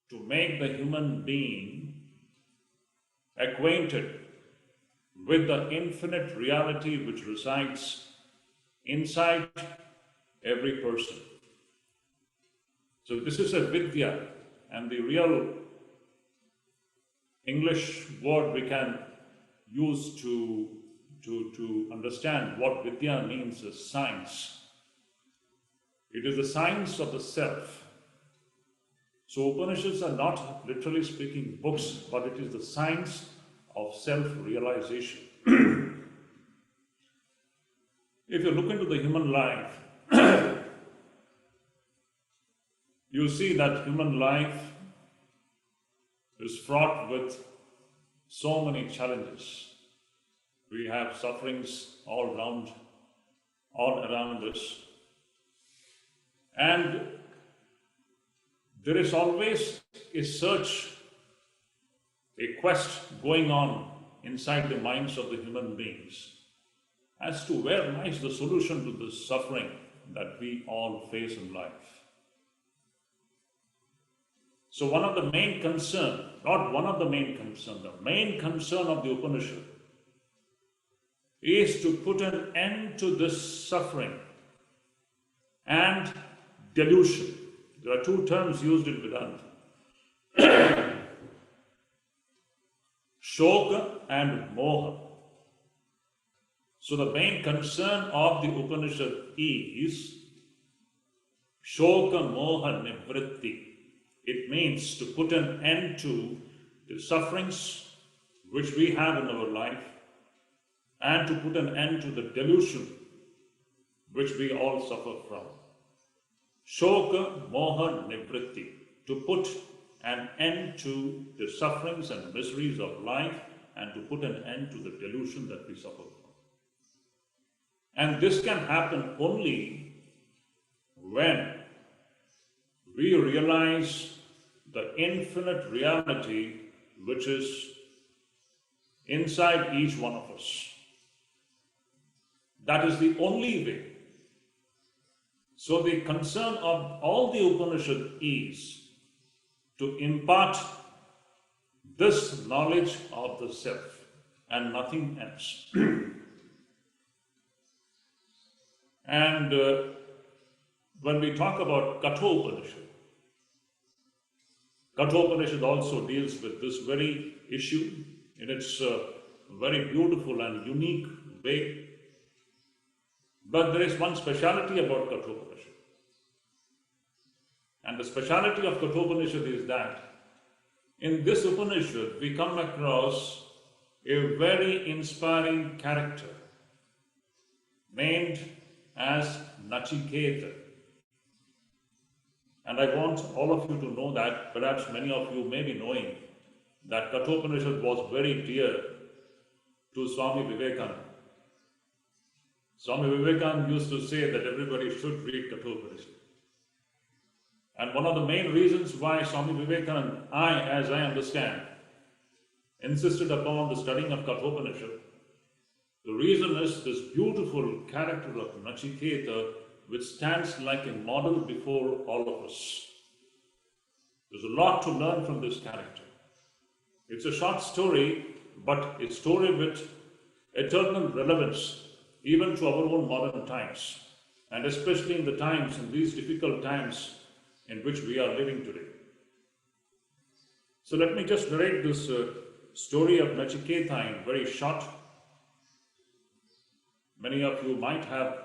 to make the human being acquainted with the infinite reality which resides inside every person. So this is a vidya, and the real English word we can use to understand what vidya means is science. It is the science of the self. So Upanishads are not, literally speaking, books, but it is the science of self-realization. If you look into the human life, you see that human life is fraught with so many challenges. We have sufferings all around us. And there is always a search, a quest going on inside the minds of the human beings as to where lies the solution to this suffering that we all face in life. So the main concern of the Upanishad is to put an end to this suffering and delusion. There are two terms used in Vedanta. Shoka and Moha. So the main concern of the Upanishad is Shoka Moha Nivritti. It means to put an end to the sufferings which we have in our life and to put an end to the delusion which we all suffer from. Shoka Moha Nivritti. To put an end to the sufferings and miseries of life and to put an end to the delusion that we suffer from. And this can happen only when we realize the infinite reality which is inside each one of us. That is the only way. So the concern of all the Upanishad is to impart this knowledge of the self and nothing else. And when we talk about Kathopanishad, Kathopanishad also deals with this very issue in its very beautiful and unique way. But there is one speciality about Kathopanishad. And the speciality of Kathopanishad is that in this Upanishad we come across a very inspiring character named as Nachiketa. And I want all of you to know that, perhaps many of you may be knowing, that Kathopanishad was very dear to Swami Vivekananda. Swami Vivekananda used to say that everybody should read Kathopanishad. And one of the main reasons why Swami Vivekananda, as I understand, insisted upon the studying of Kathopanishad, the reason is this beautiful character of Nachiketa, which stands like a model before all of us. There's a lot to learn from this character. It's a short story, but a story with eternal relevance, even to our own modern times, and especially in these difficult times in which we are living today. So let me just narrate this story of Nachiketa in very short. Many of you might have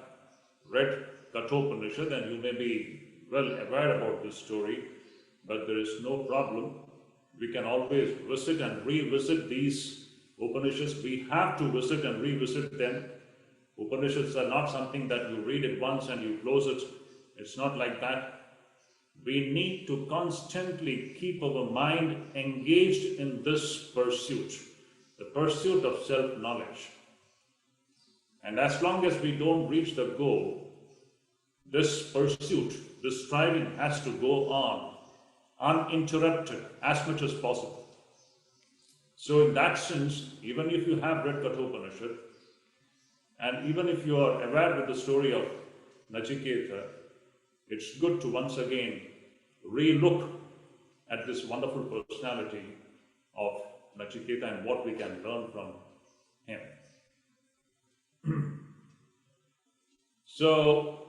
read Kathopanishad and you may be well aware about this story, but there is no problem. We can always visit and revisit these Upanishads. We have to visit and revisit them. Upanishads are not something that you read it once and you close it. It's not like that. We need to constantly keep our mind engaged in this pursuit, the pursuit of self-knowledge. And as long as we don't reach the goal, this pursuit, this striving has to go on uninterrupted as much as possible. So in that sense, even if you have read Kathopanishad, and even if you are aware with the story of Nachiketa, it's good to once again re-look at this wonderful personality of Nachiketa and what we can learn from him. So,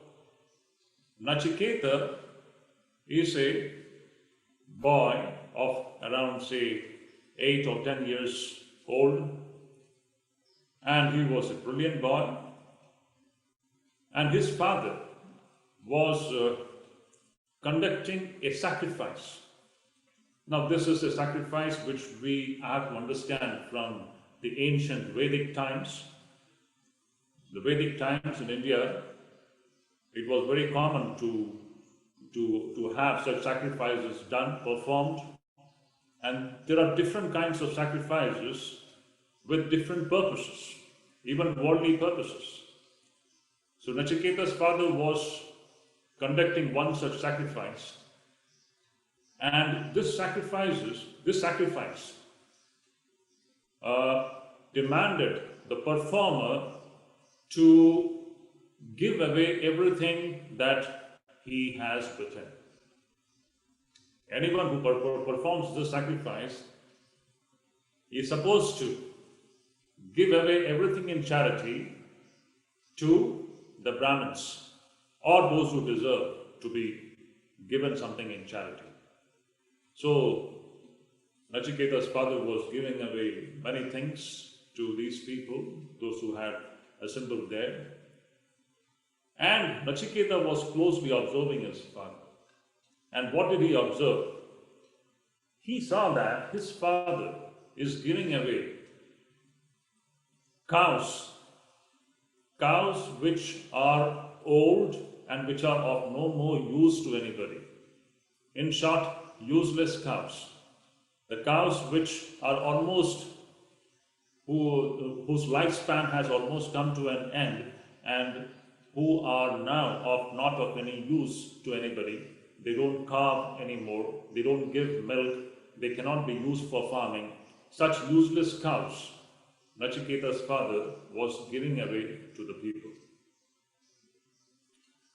Nachiketa is a boy of around, say, 8 or 10 years old, and he was a brilliant boy, and his father was conducting a sacrifice. Now, this is a sacrifice which we have to understand from the ancient Vedic times. The Vedic times in India, it was very common to have such sacrifices done, performed, and there are different kinds of sacrifices with different purposes, even worldly purposes. So Nachiketa's father was conducting one such sacrifice, and this sacrifice demanded the performer to give away everything that he has with him. Anyone who performs this sacrifice is supposed to give away everything in charity to the Brahmins or those who deserve to be given something in charity. So Nachiketa's father was giving away many things to these people, those who had assembled there. And Nachiketa was closely observing his father. And what did he observe? He saw that his father is giving away cows which are old and which are of no more use to anybody. In short, useless cows. The cows which are almost, whose lifespan has almost come to an end and who are now not of any use to anybody. They don't calve anymore, they don't give milk, they cannot be used for farming. Such useless cows, Nachiketa's father was giving away to the people.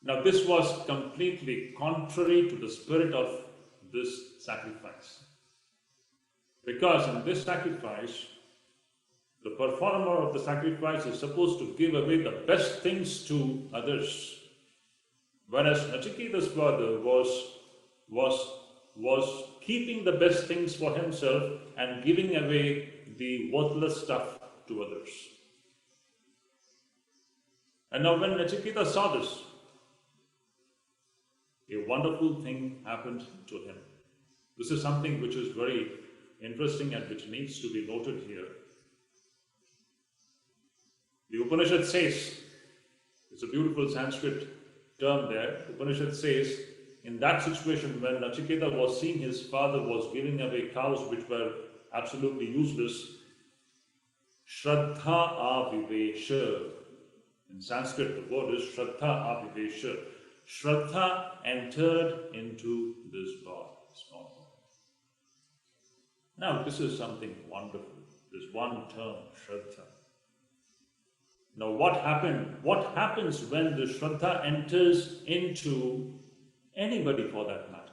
Now this was completely contrary to the spirit of this sacrifice. Because in this sacrifice, the performer of the sacrifice is supposed to give away the best things to others. Whereas Nachiketa's father was keeping the best things for himself and giving away the worthless stuff to others. And now when Nachiketa saw this, a wonderful thing happened to him. This is something which is very interesting and which needs to be noted here. The Upanishad says, it's a beautiful Sanskrit term there, Upanishad says, in that situation when Nachiketa was seeing his father was giving away cows which were absolutely useless, Shraddha avivesha. In Sanskrit the word is Shraddha avivesha. Shraddha entered into this body. Now this is something wonderful, this one term, Shraddha. Now what happens when the Shraddha enters into anybody for that matter?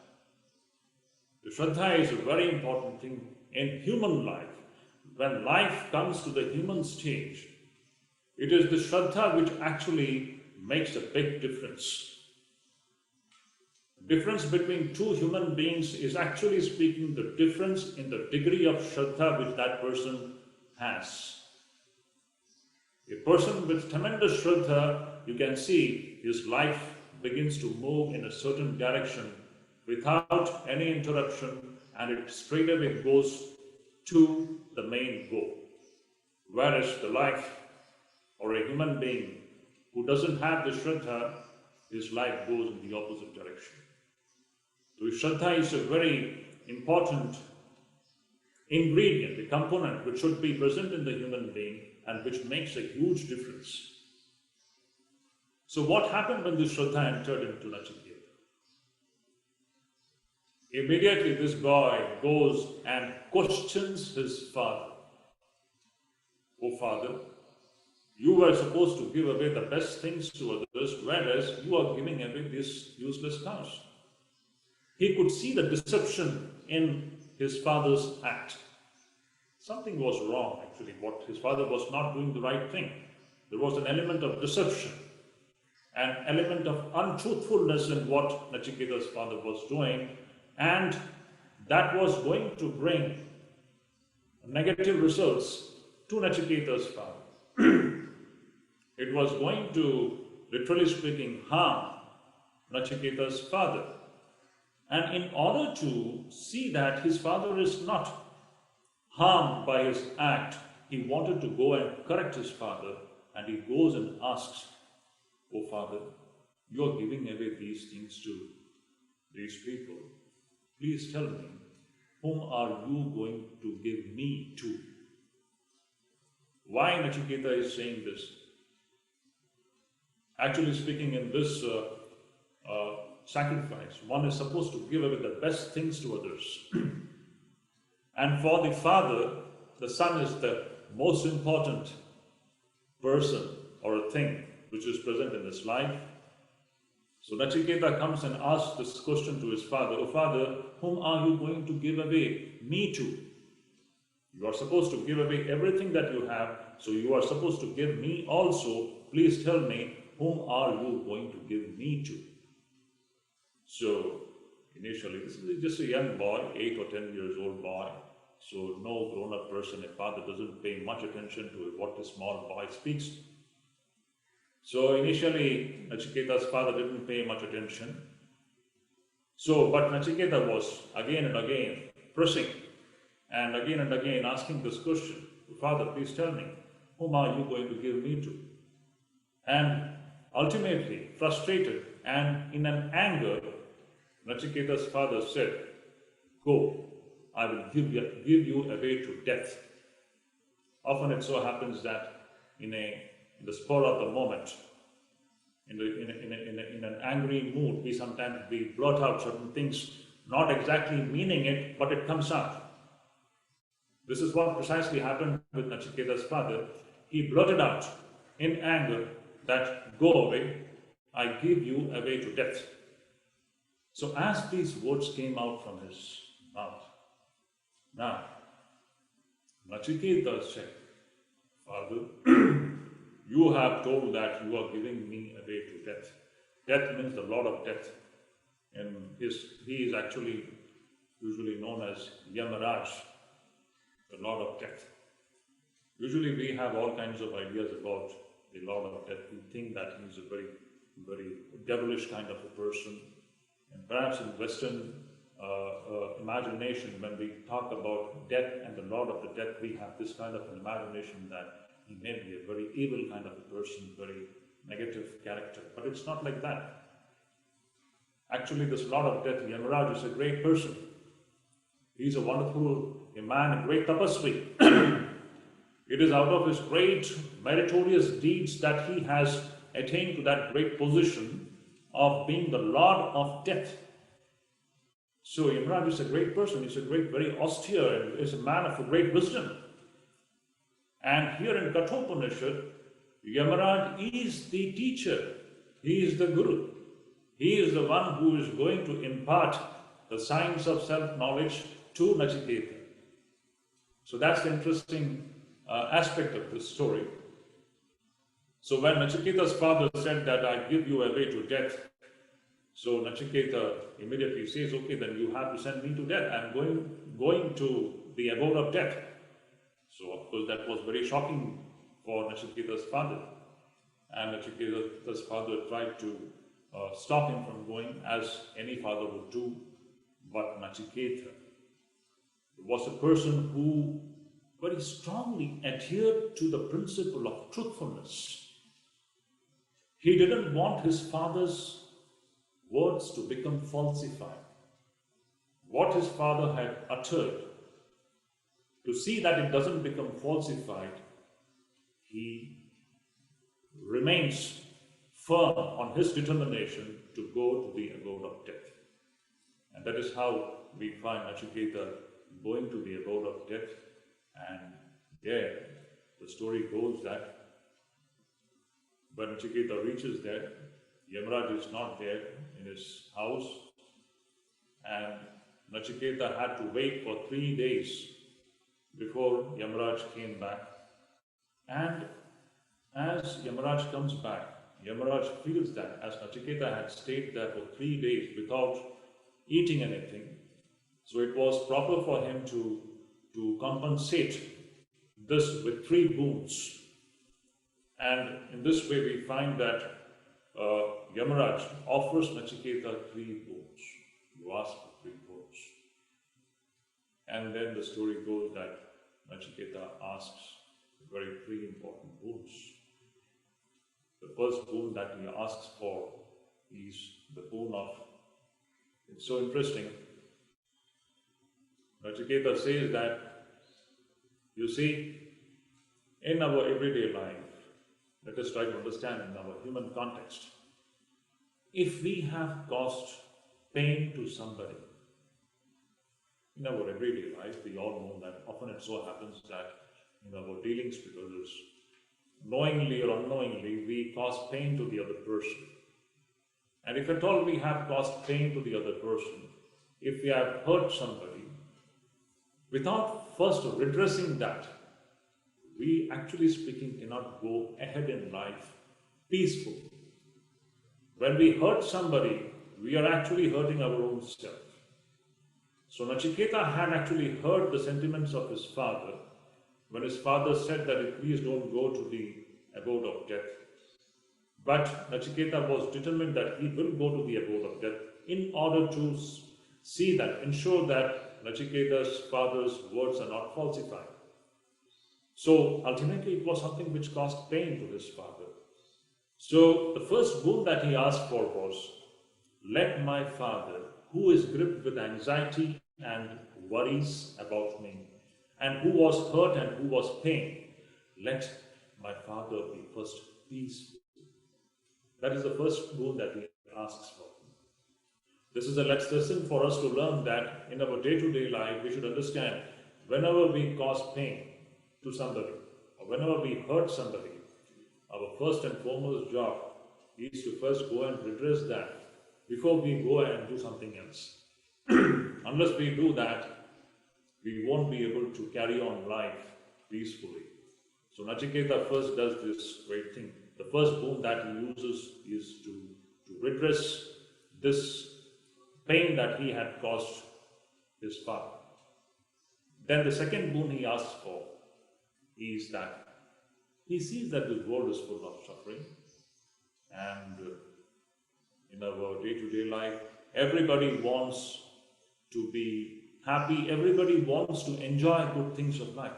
The Shraddha is a very important thing in human life. When life comes to the human stage, it is the Shraddha which actually makes a big difference. The difference between two human beings is actually speaking the difference in the degree of Shraddha which that person has. A person with tremendous Shraddha, you can see his life begins to move in a certain direction without any interruption, and it straight away goes to the main goal. Whereas the life or a human being who doesn't have the Shraddha, his life goes in the opposite direction. So Shraddha is a very important ingredient, a component which should be present in the human being and which makes a huge difference. So what happened when this Shraddha entered into Nachiketa? Immediately this boy goes and questions his father. Oh father, you were supposed to give away the best things to others, whereas you are giving away these useless cows. He could see the deception in his father's act. Something was wrong, actually. What his father was not doing the right thing. There was an element of deception, an element of untruthfulness in what Nachiketa's father was doing, and that was going to bring negative results to Nachiketa's father. It was going to, literally speaking, harm Nachiketa's father. And in order to see that his father is not harmed by his act, he wanted to go and correct his father, and he goes and asks, "Oh Father, you are giving away these things to these people. Please tell me, whom are you going to give me to?" Why Nachiketa is saying this? Actually speaking, in this sacrifice, one is supposed to give away the best things to others. And for the father, the son is the most important person or a thing which is present in his life. So Nachiketa comes and asks this question to his father, "Oh Father, whom are you going to give away me to? You are supposed to give away everything that you have, so you are supposed to give me also. Please tell me, whom are you going to give me to?" So initially, this is just a young boy, 8 or 10 years old boy. So no grown-up person, a father doesn't pay much attention to what a small boy speaks. So initially, Nachiketa's father didn't pay much attention. So, but Nachiketa was again and again pressing and again asking this question, "Father, please tell me, whom are you going to give me to?" And ultimately, frustrated and in an anger, Nachiketa's father said, "Go, I will give you away to death." Often it so happens that in the spur of the moment, in an angry mood, we blurt out certain things, not exactly meaning it, but it comes out. This is what precisely happened with Nachiketa's father. He blurted out in anger that, "Go away, I give you away to death." So as these words came out from his mouth, now Nachiketa said, "Father, you have told that you are giving me away to death." Death means the Lord of Death. And he is actually usually known as Yamaraj, the Lord of Death. Usually we have all kinds of ideas about the Lord of Death. We think that he is a very, very devilish kind of a person. And perhaps in Western imagination, when we talk about death and the Lord of the Death, we have this kind of an imagination that he may be a very evil kind of a person, very negative character. But it's not like that. Actually, this Lord of Death, Yamaraj, is a great person. He's a wonderful man, a great tapasvi. It is out of his great meritorious deeds that he has attained to that great position of being the Lord of Death. So Yamaraj is a great person. He's a great, very austere, and is a man of a great wisdom. And here in Kathopanishad, Yamaraj is the teacher. He is the Guru. He is the one who is going to impart the science of self-knowledge to Nachiketa. So that's the interesting aspect of this story. So when Nachiketa's father said that, "I give you away to death," so Nachiketa immediately says, "Okay, then you have to send me to death. I'm going to the abode of death." So of course that was very shocking for Nachiketa's father. And Nachiketa's father tried to stop him from going, as any father would do. But Nachiketa was a person who very strongly adhered to the principle of truthfulness. He didn't want his father's words to become falsified. What his father had uttered, to see that it doesn't become falsified, he remains firm on his determination to go to the abode of death. And that is how we find Nachiketa going to the abode of death. And there, the story goes that when Nachiketa reaches there, Yamaraj is not there in his house, and Nachiketa had to wait for 3 days before Yamaraj came back. And as Yamaraj comes back, Yamaraj feels that as Nachiketa had stayed there for 3 days without eating anything, so it was proper for him to compensate this with 3 boons. And in this way we find that Yamaraj offers Nachiketa 3 boons. You ask for 3 boons. And then the story goes that Nachiketa asks very 3 important boons. The first boon that he asks for is the boon of, it's so interesting, Nachiketa says that, you see, in our everyday life, let us try to understand in our human context, if we have caused pain to somebody, in our everyday life, we all know that often it so happens that in our dealings with others, knowingly or unknowingly, we cause pain to the other person. And if at all we have caused pain to the other person, if we have hurt somebody, without first redressing that, we actually speaking cannot go ahead in life peacefully. When we hurt somebody, we are actually hurting our own self. So Nachiketa had actually heard the sentiments of his father when his father said that please don't go to the abode of death. But Nachiketa was determined that he will go to the abode of death in order to see that, ensure that Nachiketa's father's words are not falsified. So ultimately it was something which caused pain to his father. So the first boon that he asked for was, let my father, who is gripped with anxiety and worries about me, and who was hurt and who was pained, let my father be first peaceful. That is the first boon that he asks for. This is a lesson for us to learn that in our day-to-day life, we should understand whenever we cause pain to somebody, or whenever we hurt somebody, our first and foremost job is to first go and redress that before we go and do something else. Unless we do that, we won't be able to carry on life peacefully. So Nachiketa first does this great thing. The first boon that he uses is to redress this pain that he had caused his father. Then the second boon he asks for is that he sees that this world is full of suffering, and in our day-to-day life, everybody wants to be happy, everybody wants to enjoy good things of life.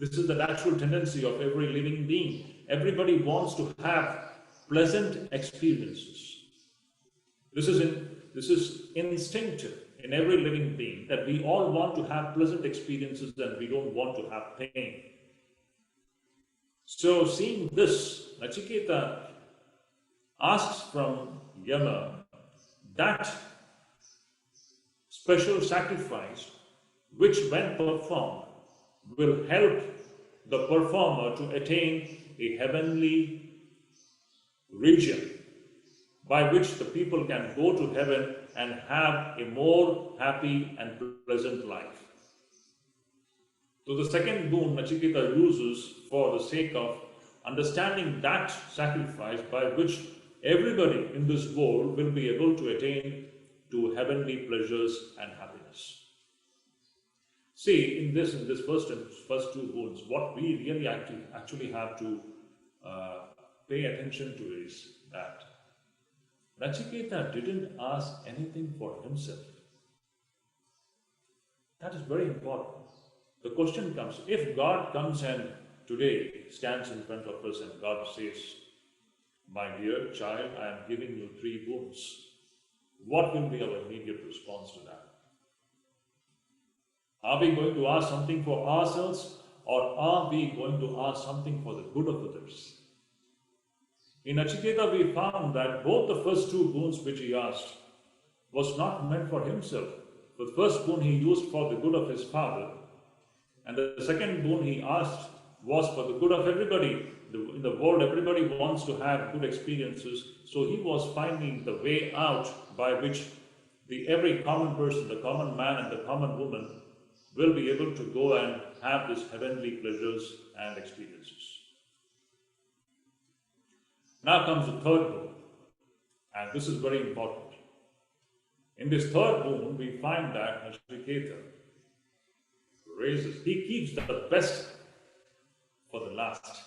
This is the natural tendency of every living being. Everybody wants to have pleasant experiences. This is instinctive in every living being, that we all want to have pleasant experiences and we don't want to have pain. So seeing this, Nachiketa asks from Yama that special sacrifice which, when performed, will help the performer to attain a heavenly region by which the people can go to heaven and have a more happy and pleasant life. So the second boon Nachiketa uses for the sake of understanding that sacrifice by which everybody in this world will be able to attain to heavenly pleasures and happiness. See, in this first 2 boons, what we really actually have to pay attention to is that Nachiketa didn't ask anything for himself. That is very important. The question comes, if God comes and today stands in front of us and God says, my dear child, I am giving you 3 boons, what will be our immediate response to that? Are we going to ask something for ourselves, or are we going to ask something for the good of others? In Nachiketa, we found that both the first 2 boons which he asked was not meant for himself. The first boon he used for the good of his father, and the second boon he asked was for the good of everybody. In the world, everybody wants to have good experiences, so he was finding the way out by which every common person, the common man and the common woman will be able to go and have these heavenly pleasures and experiences. Now comes the third boon, and this is very important. In this third boon, we find that Nachiketa he keeps the best for the last.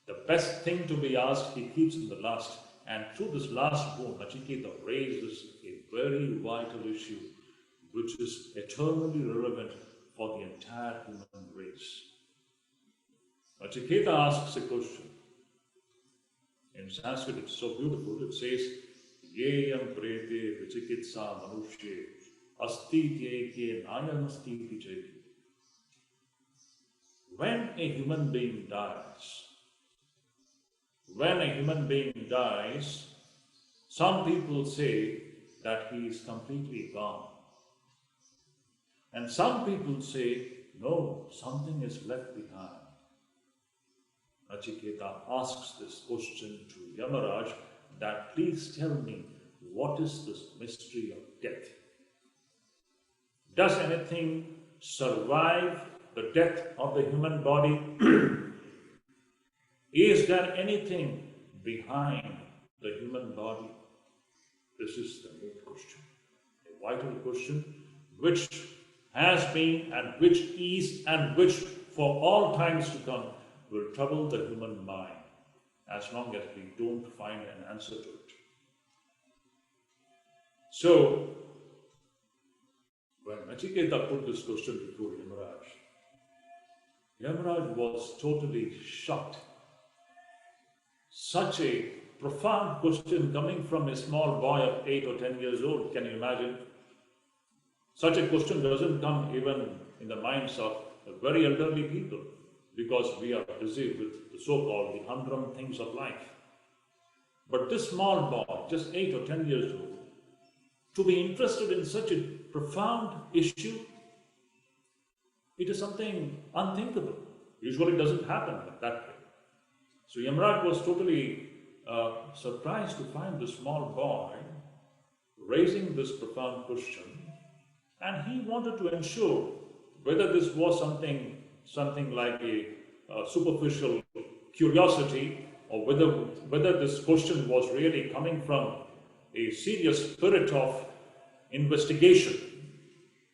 The best thing to be asked, he keeps in the last. And through this last boon, Nachiketa raises a very vital issue which is eternally relevant for the entire human race. Nachiketa asks a question. In Sanskrit, it's so beautiful. It says, Yeyam prete vichikitsa manushye astiti nayanastiti cheti. When a human being dies, some people say that he is completely gone. And some people say, no, something is left behind. Nachiketa asks this question to Yamaraj, that please tell me, what is this mystery of death? Does anything survive the death of the human body? Is there anything behind the human body? This is the main question, a vital question which has been and which is and which for all times to come will trouble the human mind as long as we don't find an answer to it. So, when Nachiketa put this question before Yamaraj was totally shocked. Such a profound question coming from a small boy of 8 or 10 years old, can you imagine? Such a question doesn't come even in the minds of very elderly people, because we are busy with the so-called the humdrum things of life. But this small boy, just 8 or 10 years old, to be interested in such a profound issue, it is something unthinkable. Usually it doesn't happen that way. So Yamaraj was totally surprised to find this small boy raising this profound question, and he wanted to ensure whether this was something like a superficial curiosity, or whether this question was really coming from a serious spirit of investigation.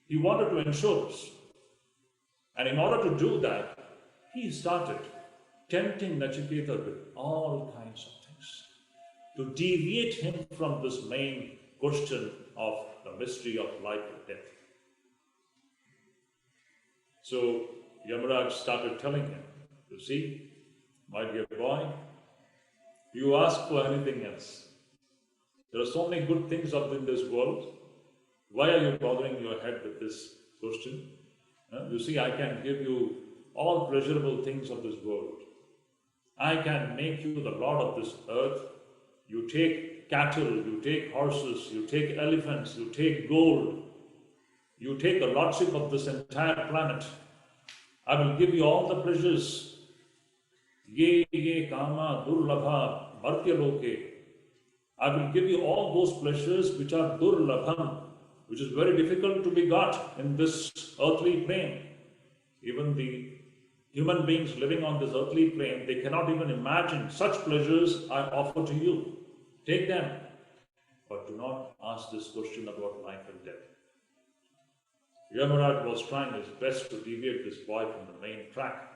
He wanted to ensure this. And in order to do that, he started tempting Nachiketa with all kinds of things to deviate him from this main question of the mystery of life and death. So Yamaraj started telling him, you see, my dear boy, you ask for anything else. There are so many good things up in this world. Why are you bothering your head with this question? You see, I can give you all pleasurable things of this world. I can make you the lord of this earth. You take cattle, you take horses, you take elephants, you take gold. You take the lordship of this entire planet. I will give you all the pleasures. Ye kama durlabha martya loke. I will give you all those pleasures which are durlabham, which is very difficult to be got in this earthly plane. Even the human beings living on this earthly plane, they cannot even imagine such pleasures I offer to you. Take them, but do not ask this question about life and death. Yamaraj was trying his best to deviate this boy from the main track.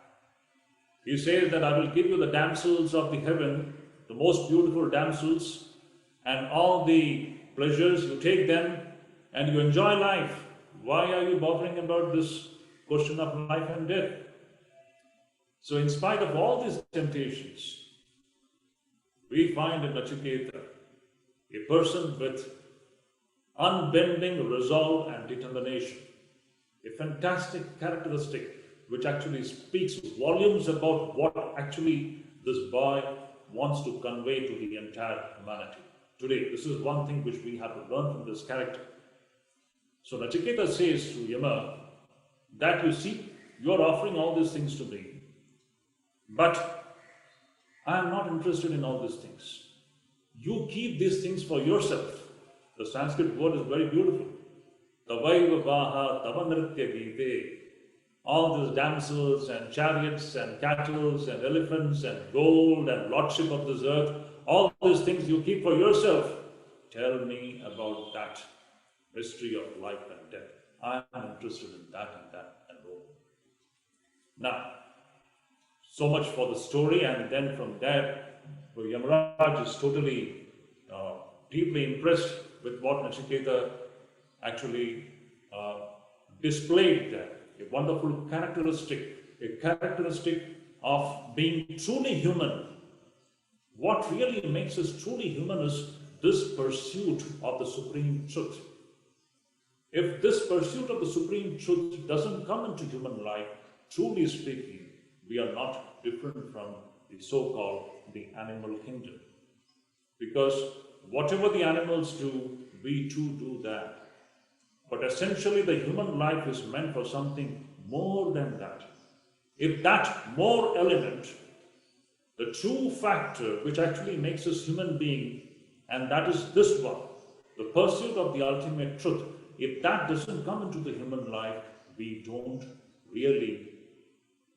He says that I will give you the damsels of the heaven, the most beautiful damsels, and all the pleasures, you take them and you enjoy life. Why are you bothering about this question of life and death? So in spite of all these temptations, we find in Nachiketa a person with unbending resolve and determination, a fantastic characteristic which actually speaks volumes about what actually this boy wants to convey to the entire humanity. Today, this is one thing which we have to learn from this character. So Nachiketa says to Yama that, you see, you are offering all these things to me, but I am not interested in all these things. You keep these things for yourself. The Sanskrit word is very beautiful. Tavaiva vaha tavanritya gite. All these damsels and chariots and cattle and elephants and gold and lordship of this earth, all these things you keep for yourself. Tell me about that mystery of life and death. I am interested in that and that alone. Now, so much for the story, and then from there, Yamaraj is totally deeply impressed with what Nachiketa actually displayed there. A wonderful characteristic of being truly human. What really makes us truly human is this pursuit of the Supreme Truth. If this pursuit of the Supreme Truth doesn't come into human life, truly speaking, we are not different from the so-called the animal kingdom. Because whatever the animals do, we too do that. But essentially the human life is meant for something more than that. If that more element, the true factor which actually makes us human being, and that is this one, the pursuit of the ultimate truth, if that doesn't come into the human life, we don't really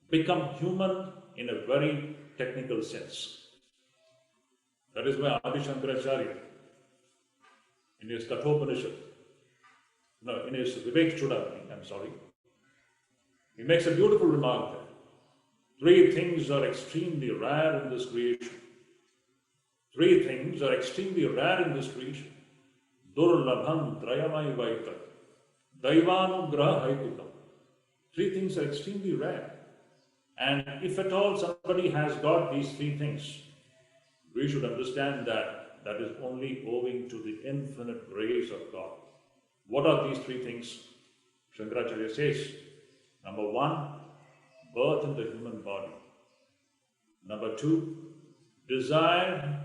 become human in a very technical sense. That is why Adi Shankaracharya, in his Kathopanishad, in his Vivek Chudamani, he makes a beautiful remark there. Three things are extremely rare in this creation. Three things are extremely rare in this creation. Durlabham trayamai vaita, daivanugraha haitukam. Three things are extremely rare. And if at all somebody has got these three things, we should understand that that is only owing to the infinite grace of God. What are these three things? Shankaracharya says, number one, birth in the human body. Number two, desire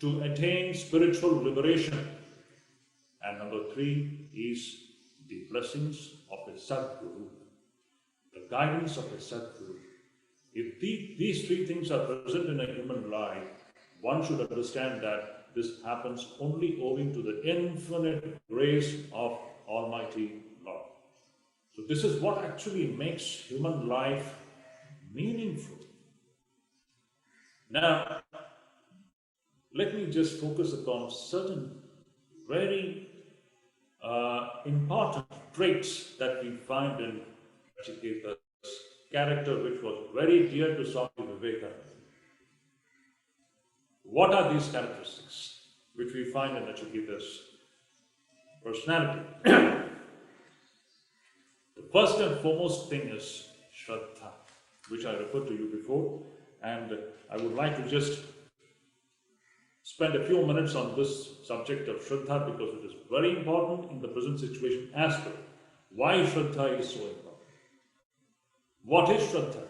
to attain spiritual liberation. And number three is the blessings of a Sadguru, the guidance of a Sadguru. If these three things are present in a human life, one should understand that this happens only owing to the infinite grace of Almighty Lord. So this is what actually makes human life meaningful. Now, let me just focus upon certain very important traits that we find in Nachiketa's character, which was very dear to Swami Vivekananda. What are these characteristics which we find in Nachiketa's personality? The first and foremost thing is Shraddha, which I referred to you before, and I would like to just spend a few minutes on this subject of Shraddha because it is very important in the present situation as well. Why Shraddha is so important? What is Shraddha?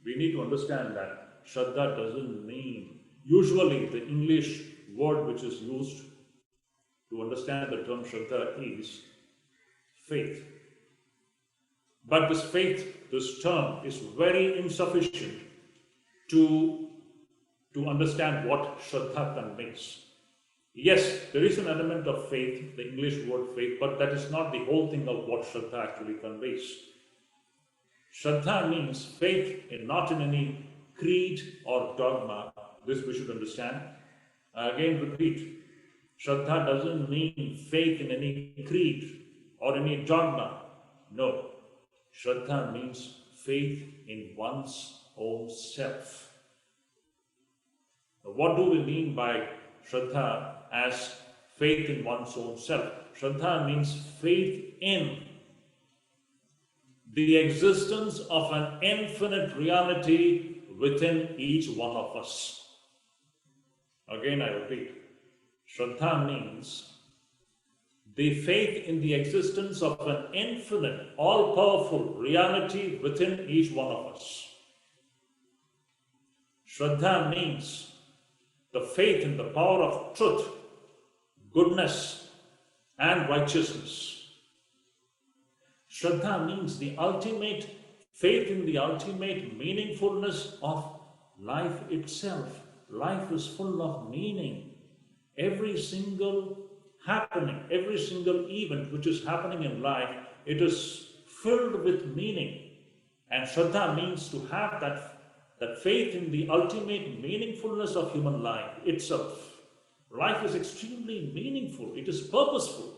We need to understand that Shraddha doesn't mean, usually the English word which is used to understand the term Shraddha is faith. But this faith, this term, is very insufficient to understand what Shraddha conveys. Yes, there is an element of faith, the English word faith, but that is not the whole thing of what Shraddha actually conveys. Shraddha means faith not in any creed or dogma. This we should understand. Again, repeat. Shraddha doesn't mean faith in any creed or any dogma. No. Shraddha means faith in one's own self. Now, what do we mean by Shraddha as faith in one's own self? Shraddha means faith in the existence of an infinite reality within each one of us. Again, I repeat, Shraddha means the faith in the existence of an infinite, all-powerful reality within each one of us. Shraddha means the faith in the power of truth, goodness, and righteousness. Shraddha means the ultimate faith in the ultimate meaningfulness of life itself. Life is full of meaning. Every single happening, every single event which is happening in life, it is filled with meaning. And Shraddha means to have that faith in the ultimate meaningfulness of human life itself. Life is extremely meaningful, it is purposeful.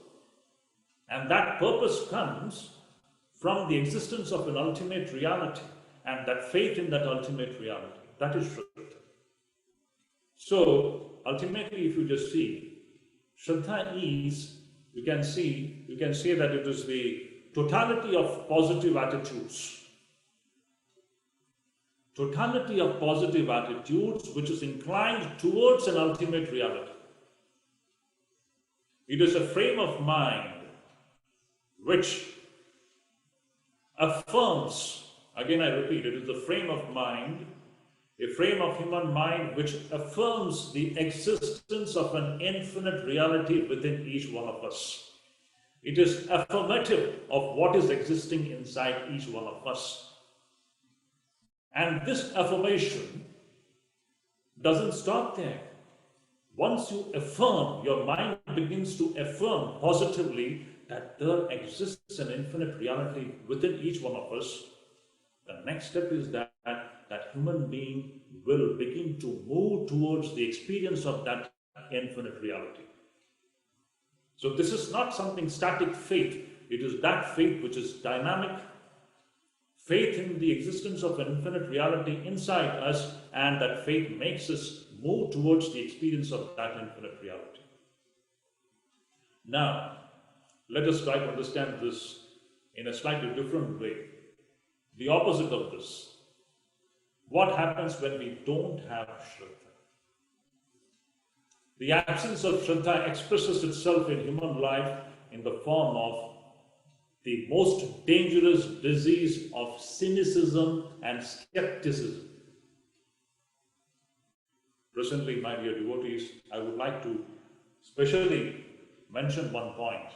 And that purpose comes from the existence of an ultimate reality and that faith in that ultimate reality. That is Shraddha. So, ultimately, if you just see, Shraddha is, you can say that it is the totality of positive attitudes. Totality of positive attitudes which is inclined towards an ultimate reality. It is a frame of mind which affirms, again I repeat, it is a frame of mind, a frame of human mind which affirms the existence of an infinite reality within each one of us. It is affirmative of what is existing inside each one of us. And this affirmation doesn't stop there. Once you affirm, your mind begins to affirm positively that there exists an infinite reality within each one of us. The next step is that human being will begin to move towards the experience of that infinite reality. So this is not something static faith. It is that faith which is dynamic, faith in the existence of an infinite reality inside us, and that faith makes us move towards the experience of that infinite reality. Now, let us try to understand this in a slightly different way. The opposite of this. What happens when we don't have Shraddha? The absence of Shraddha expresses itself in human life in the form of the most dangerous disease of cynicism and skepticism. Presently, my dear devotees, I would like to specially mention one point.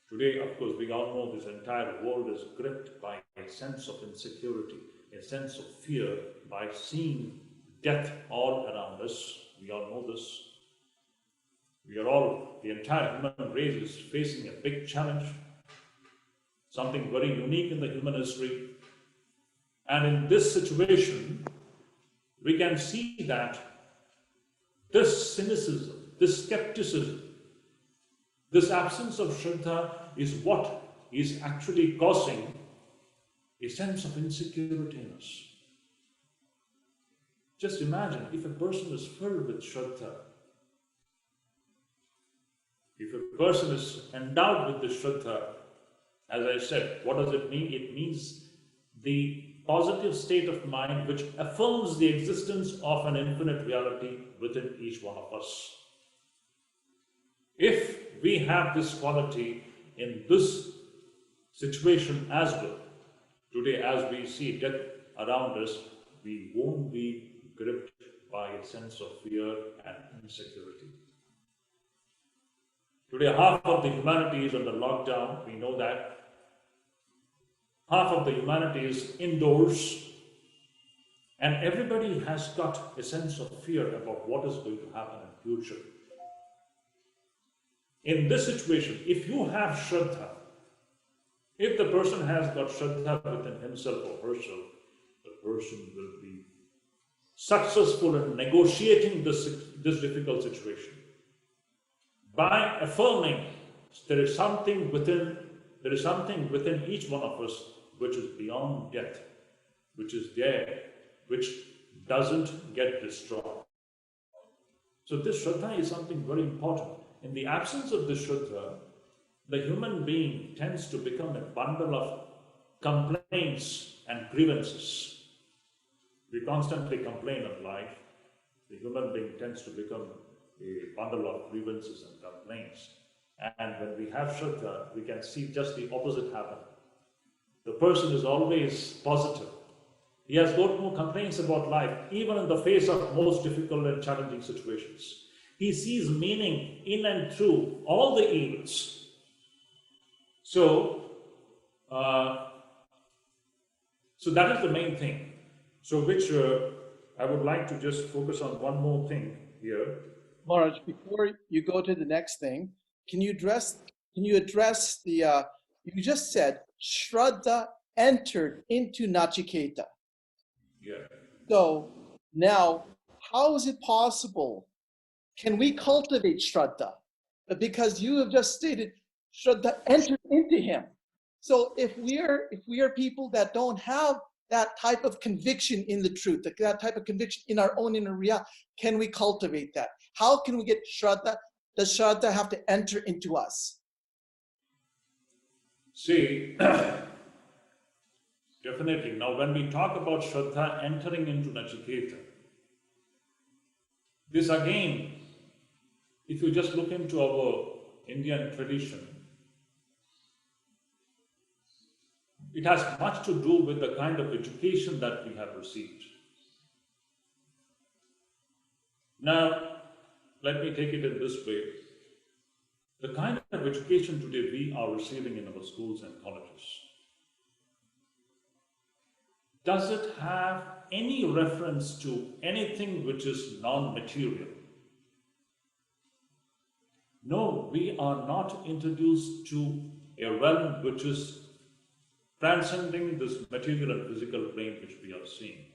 Today, of course, we all know this entire world is gripped by a sense of insecurity, a sense of fear by seeing death all around us. We all know this. The entire human race is facing a big challenge, something very unique in the human history. And in this situation, we can see that this cynicism, this skepticism, this absence of Shraddha is what is actually causing a sense of insecurity in us. Just imagine if a person is filled with Shraddha, if a person is endowed with the Shraddha, as I said, what does it mean? It means the positive state of mind which affirms the existence of an infinite reality within each one of us. If we have this quality in this situation as well, today as we see death around us, we won't be gripped by a sense of fear and insecurity. Today, half of the humanity is under lockdown. We know that. Half of the humanity is indoors. And everybody has got a sense of fear about what is going to happen in the future. In this situation, if you have Shraddha, if the person has got Shraddha within himself or herself, the person will be successful in negotiating this difficult situation. By affirming there is something within each one of us which is beyond death, which is there, which doesn't get destroyed. So this Shraddha is something very important. In the absence of this Shraddha, the human being tends to become a bundle of complaints and grievances. We constantly complain of life. The human being tends to become a bundle of grievances and complaints. And when we have Shraddha, we can see just the opposite happen. The person is always positive. He has got no complaints about life, even in the face of most difficult and challenging situations. He sees meaning in and through all the evils. So that is the main thing. So which I would like to just focus on one more thing here. Maharaj, before you go to the next thing, Can you address the, you just said, Shraddha entered into Nachiketa. Yeah. So now, how is it possible? Can we cultivate Shraddha? Because you have just stated Shraddha entered into him. So if we are people that don't have that type of conviction in the truth, that type of conviction in our own inner reality, can we cultivate that? How can we get Shraddha? Does Shraddha have to enter into us? See, definitely. Now, when we talk about Shraddha entering into Nachiketa, this again, if you just look into our Indian tradition, it has much to do with the kind of education that we have received. Now, let me take it in this way. The kind of education today we are receiving in our schools and colleges, does it have any reference to anything which is non-material? No, we are not introduced to a realm which is transcending this material and physical plane which we are seeing.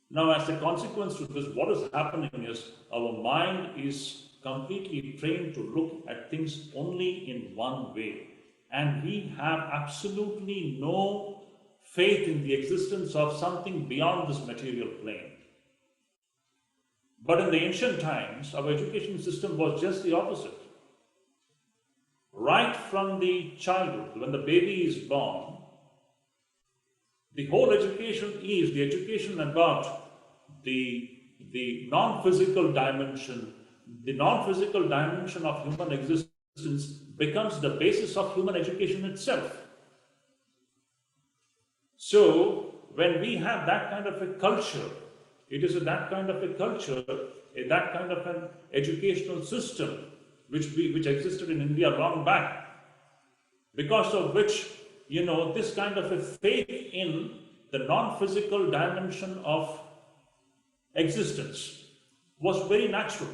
Now, as a consequence to this, what is happening is our mind is completely trained to look at things only in one way. And we have absolutely no faith in the existence of something beyond this material plane. But in the ancient times, our education system was just the opposite. Right from the childhood, when the baby is born, the whole education is the education about the non-physical dimension. The non-physical dimension of human existence becomes the basis of human education itself. So, when we have that kind of a culture, it is that kind of a culture, that kind of an educational system which existed in India long back, because of which, this kind of a faith in the non-physical dimension of existence was very natural.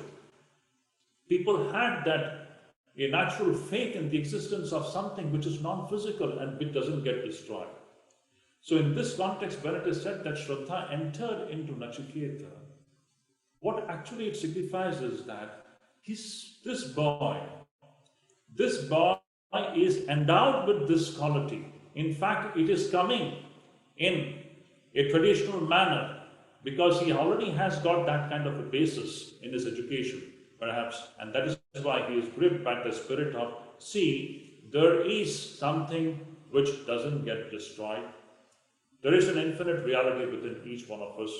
People had a natural faith in the existence of something which is non-physical and which doesn't get destroyed. So in this context, when it is said that Shraddha entered into Nachiketa, what actually it signifies is that this boy is endowed with this quality. In fact, it is coming in a traditional manner because he already has got that kind of a basis in his education, perhaps, and that is why he is gripped by the spirit of, see, there is something which doesn't get destroyed. There is an infinite reality within each one of us.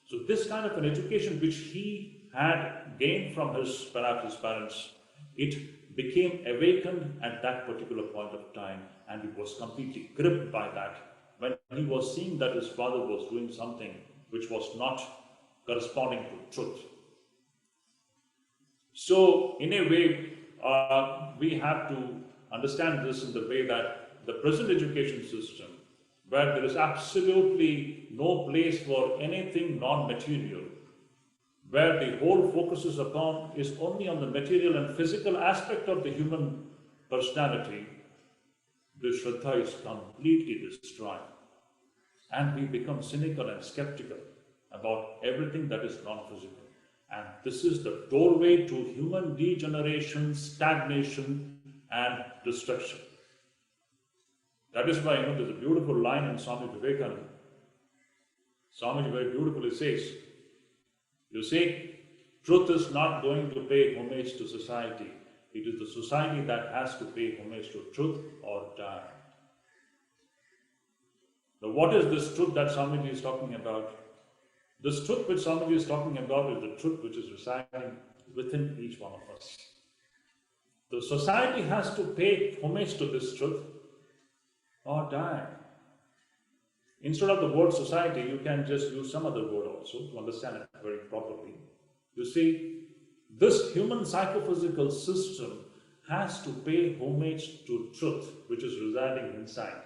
So this kind of an education which he had gained from perhaps his parents, it became awakened at that particular point of time, and he was completely gripped by that when he was seeing that his father was doing something which was not corresponding to truth. So in a way, we have to understand this in the way that the present education system, where there is absolutely no place for anything non-material, where the whole focus is only on the material and physical aspect of the human personality, the Shraddha is completely destroyed. And we become cynical and skeptical about everything that is non-physical. And this is the doorway to human degeneration, stagnation, and destruction. That is why, there's a beautiful line in Swami Vivekananda. Swami very beautifully says, you see, truth is not going to pay homage to society. It is the society that has to pay homage to truth or die. Now, what is this truth that Swamiji is talking about? This truth which Swamiji is talking about is the truth which is residing within each one of us. The society has to pay homage to this truth or die. Instead of the word society, you can just use some other word also to understand it very properly. You see, this human psychophysical system has to pay homage to truth which is residing inside.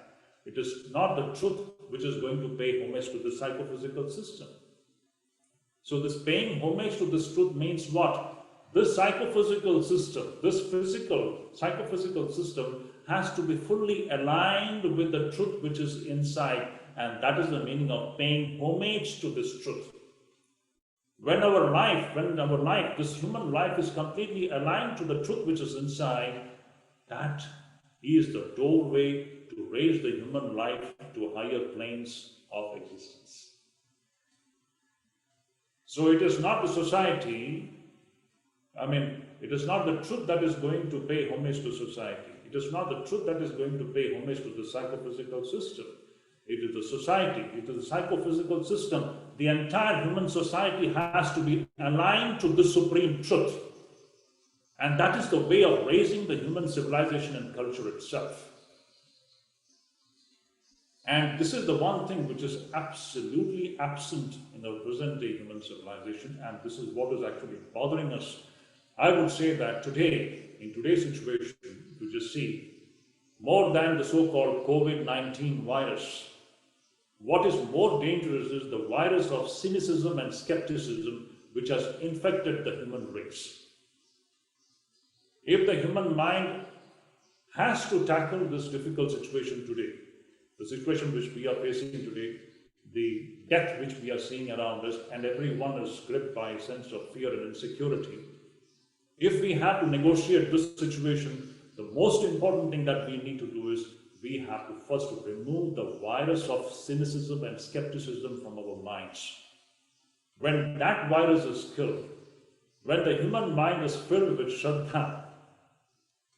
It is not the truth which is going to pay homage to the psychophysical system. So this paying homage to this truth means what? this psychophysical system, this psychophysical system has to be fully aligned with the truth which is inside, and that is the meaning of paying homage to this truth. When our life, this human life is completely aligned to the truth which is inside, that is the doorway to raise the human life to higher planes of existence. So it is not the society, it is not the truth that is going to pay homage to society. It is not the truth that is going to pay homage to the psychophysical system. It is the society, it is the psychophysical system. The entire human society has to be aligned to the supreme truth. And that is the way of raising the human civilization and culture itself. And this is the one thing which is absolutely absent in our present-day human civilization, and this is what is actually bothering us. I would say that today, in today's situation, you just see, more than the so-called COVID-19 virus, what is more dangerous is the virus of cynicism and skepticism which has infected the human race. If the human mind has to tackle this difficult situation today, the situation which we are facing today, the death which we are seeing around us, and everyone is gripped by a sense of fear and insecurity, if we have to negotiate this situation, the most important thing that we need to do is we have to first remove the virus of cynicism and skepticism from our minds. When that virus is killed, when the human mind is filled with Shraddha,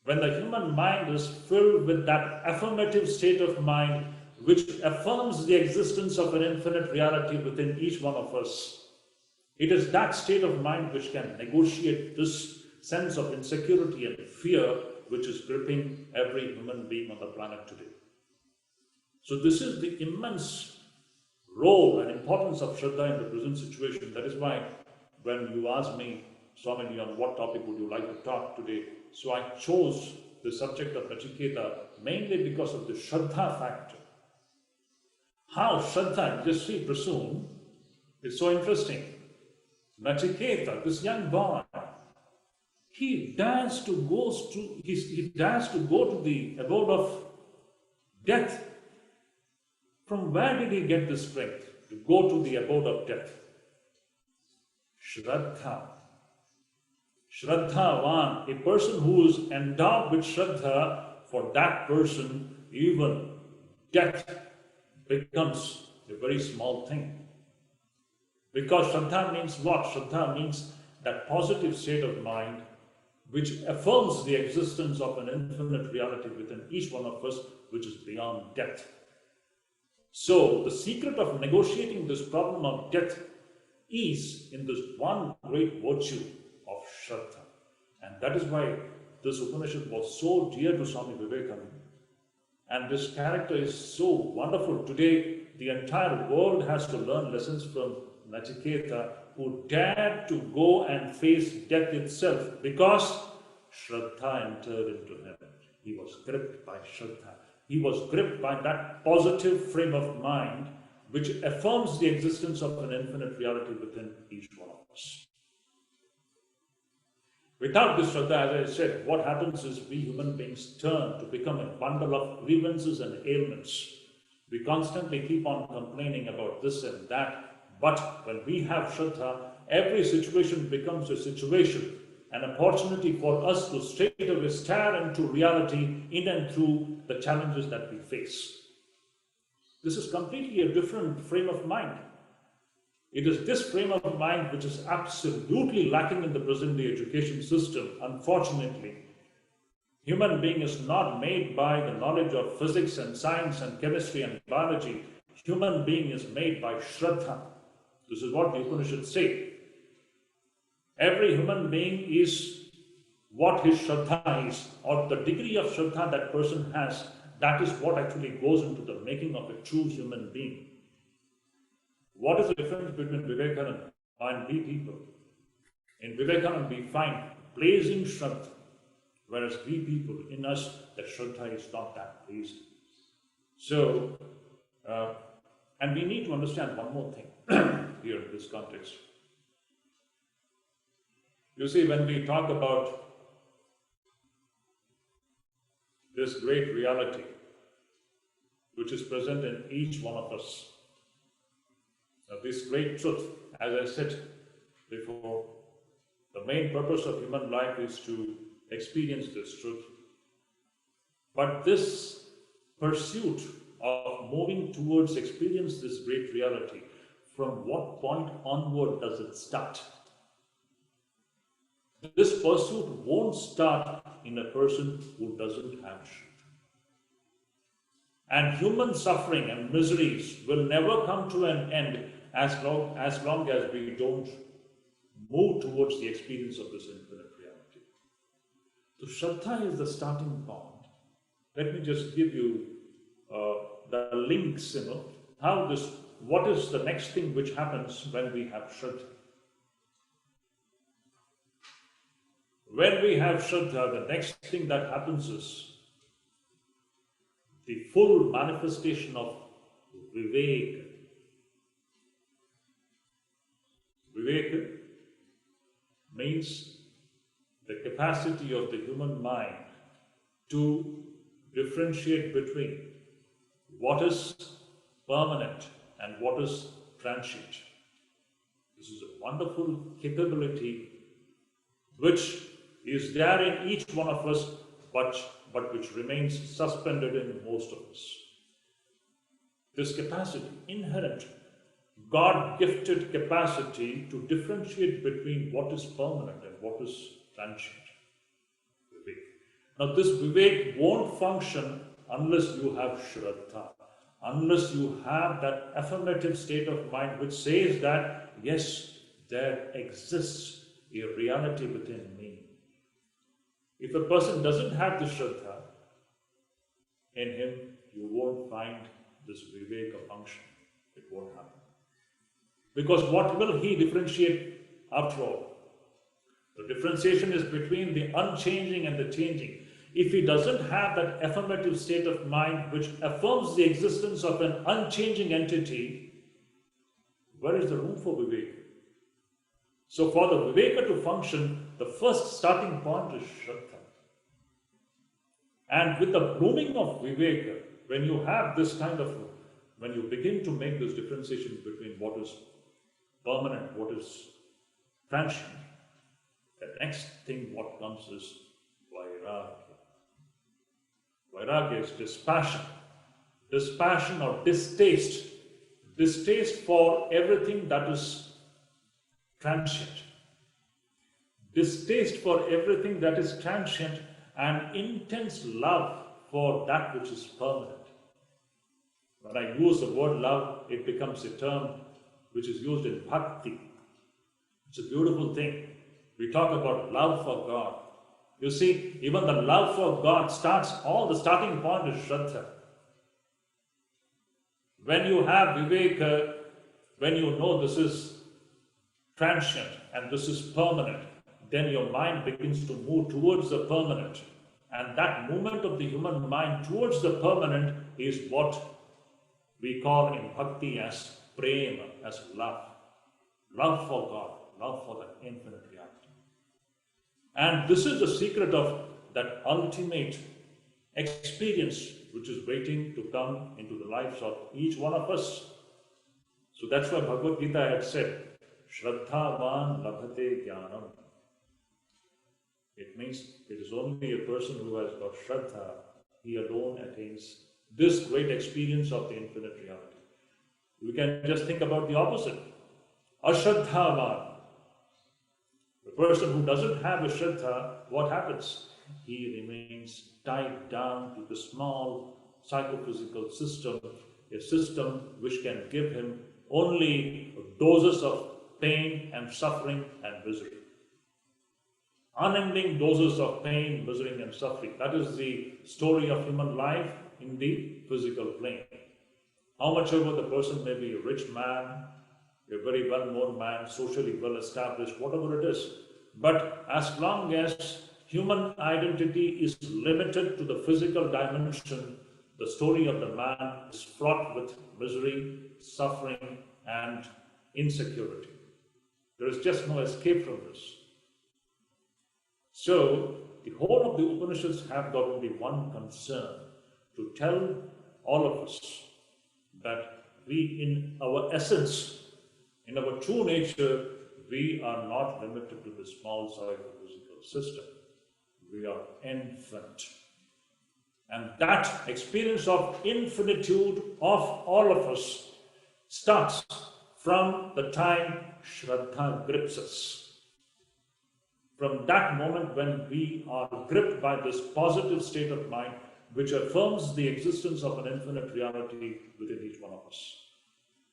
when the human mind is filled with that affirmative state of mind which affirms the existence of an infinite reality within each one of us, it is that state of mind which can negotiate this sense of insecurity and fear which is gripping every human being on the planet today. So this is the immense role and importance of Shraddha in the present situation. That is why when you asked me, Swamiji, on what topic would you like to talk today, so I chose the subject of Nachiketa mainly because of the Shraddha factor. How Shraddha, just see, presume, is so interesting. Nachiketa, this young boy, he dares to go to the abode of death. From where did he get the strength to go to the abode of death? Shraddha. Shraddhavan, a person who is endowed with Shraddha, for that person, even death becomes a very small thing. Because Shraddha means what? Shraddha means that positive state of mind which affirms the existence of an infinite reality within each one of us, which is beyond death. So the secret of negotiating this problem of death is in this one great virtue of Shraddha. And that is why this Upanishad was so dear to Swami Vivekananda. And this character is so wonderful. Today, the entire world has to learn lessons from Nachiketa, who dared to go and face death itself because Shraddha entered into him. He was gripped by Shraddha. He was gripped by that positive frame of mind which affirms the existence of an infinite reality within each one of us. Without this Shraddha, as I said, what happens is we human beings turn to become a bundle of grievances and ailments. We constantly keep on complaining about this and that. But when we have Shraddha, every situation becomes a situation, an opportunity for us to straight away stare into reality in and through the challenges that we face. This is completely a different frame of mind. It is this frame of mind which is absolutely lacking in the present-day education system, unfortunately. Human being is not made by the knowledge of physics and science and chemistry and biology. Human being is made by Shraddha. This is what the Upanishads say. Every human being is what his Shraddha is, or the degree of Shraddha that person has. That is what actually goes into the making of a true human being. What is the difference between Vivekananda and we people? In Vivekananda we find blazing Shraddha, whereas we people, in us, the Shraddha is not that blazing. So, and we need to understand one more thing here in this context. You see, when we talk about this great reality, which is present in each one of us, now, this great truth, as I said before, the main purpose of human life is to experience this truth. But this pursuit of moving towards experience this great reality, from what point onward does it start? This pursuit won't start in a person who doesn't have Shuddha. And human suffering and miseries will never come to an end as long as we don't move towards the experience of this infinite reality. So Shraddha is the starting point. Let me just give you the links, what is the next thing which happens when we have Shraddha. When we have Shraddha, the next thing that happens is the full manifestation of Viveka. Viveka means the capacity of the human mind to differentiate between what is permanent and what is transient. This is a wonderful capability which is there in each one of us, but which remains suspended in most of us. This capacity, inherent, God-gifted capacity to differentiate between what is permanent and what is transient. Vivek. Now this Vivek won't function unless you have Shraddha, unless you have that affirmative state of mind which says that, yes, there exists a reality within me. If a person doesn't have the Shraddha in him, you won't find this Viveka function. It won't happen. Because what will he differentiate after all? The differentiation is between the unchanging and the changing. If he doesn't have that affirmative state of mind which affirms the existence of an unchanging entity, where is the room for Viveka? So for the Viveka to function, the first starting point is Shraddha. And with the blooming of Viveka, when you have this when you begin to make this differentiation between what is permanent, what is transient, the next thing what comes is Vairagya. Vairagya is dispassion. Dispassion or distaste. Distaste for everything that is transient. Distaste for everything that is transient and intense love for that which is permanent. When I use the word love, it becomes a term which is used in bhakti. It's a beautiful thing. We talk about love for God. You see, even the love for God the starting point is Shraddha. When you have Viveka, when you know this is transient and this is permanent, then your mind begins to move towards the permanent. And that movement of the human mind towards the permanent is what we call in bhakti as prema, as love. Love for God, love for the infinite reality. And this is the secret of that ultimate experience which is waiting to come into the lives of each one of us. So that's why Bhagavad Gita had said, Shraddhavan labhate jnanam. It means it is only a person who has got Shraddha, he alone attains this great experience of the infinite reality. We can just think about the opposite. Ashraddhavan. The person who doesn't have a Shraddha, what happens? He remains tied down to the small psychophysical system, a system which can give him only doses of pain and suffering and misery. Unending doses of pain, misery and suffering. That is the story of human life in the physical plane. How much ever the person may be a rich man, a very well-known man, socially well-established, whatever it is. But as long as human identity is limited to the physical dimension, the story of the man is fraught with misery, suffering, and insecurity. There is just no escape from this. So, the whole of the Upanishads have got only one concern, to tell all of us that we, in our essence, in our true nature, we are not limited to the small psychophysical system. We are infinite. And that experience of infinitude of all of us starts from the time Shraddha grips us. From that moment when we are gripped by this positive state of mind, which affirms the existence of an infinite reality within each one of us.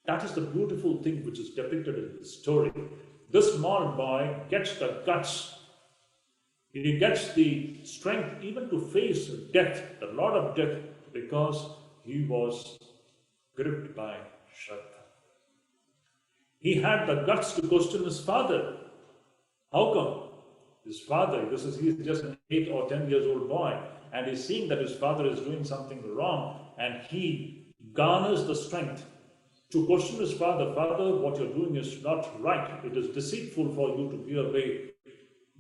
That is the beautiful thing which is depicted in this story. This small boy gets the guts, he gets the strength even to face death, the Lord of death, because he was gripped by Shraddha. He had the guts to question his father. How come? His father, he's just an 8 or 10 years old boy, and he's seeing that his father is doing something wrong, and he garners the strength to question his father. Father, what you're doing is not right. It is deceitful for you to give away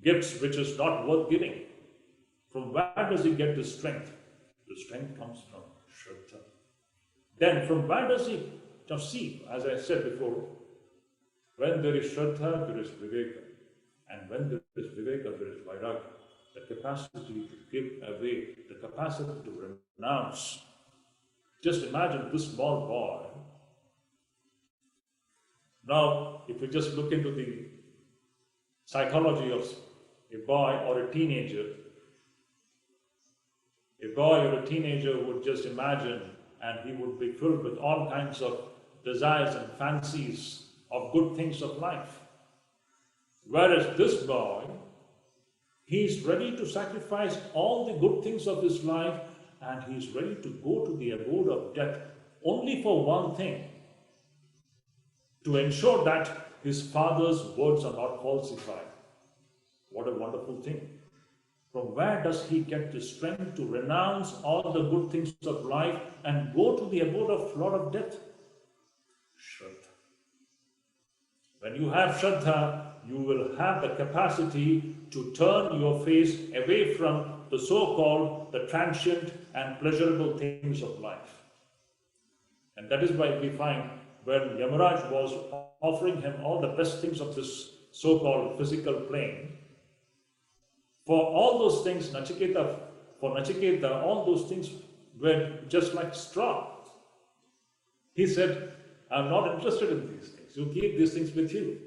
gifts which is not worth giving. From where does he get this strength? The strength comes from Shraddha. Then from where does he see, as I said before, when there is Shraddha, there is Viveka. And when there is Viveka, there is Vairagya. The capacity to give away, the capacity to renounce. Just imagine this small boy. Now, if we just look into the psychology of a boy or a teenager, a boy or a teenager would just imagine, and he would be filled with all kinds of desires and fancies of good things of life. Whereas this boy, he's ready to sacrifice all the good things of his life, and he's ready to go to the abode of death only for one thing, to ensure that his father's words are not falsified. What a wonderful thing. From where does he get the strength to renounce all the good things of life and go to the abode of Lord of death? Shraddha. When you have Shraddha, you will have the capacity to turn your face away from the so-called, the transient and pleasurable things of life. And that is why we find when Yamaraj was offering him all the best things of this so-called physical plane, for all those things, for Nachiketa, all those things were just like straw. He said, I'm not interested in these things. You keep these things with you.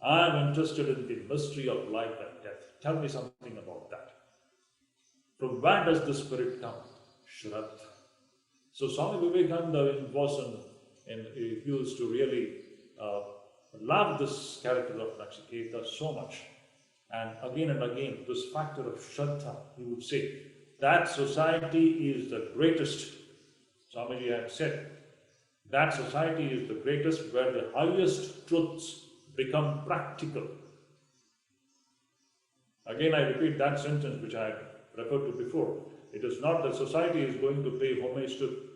I'm interested in the mystery of life and death. Tell me something about that. From where does the spirit come? Shraddha. So Swami Vivekananda he used to really love this character of Nachiketa so much. And again, this factor of Shraddha, he would say, that society is the greatest. Swamiji had said, that society is the greatest where the highest truths become practical. Again, I repeat that sentence which I had referred to before. It is not that society is going to pay homage to,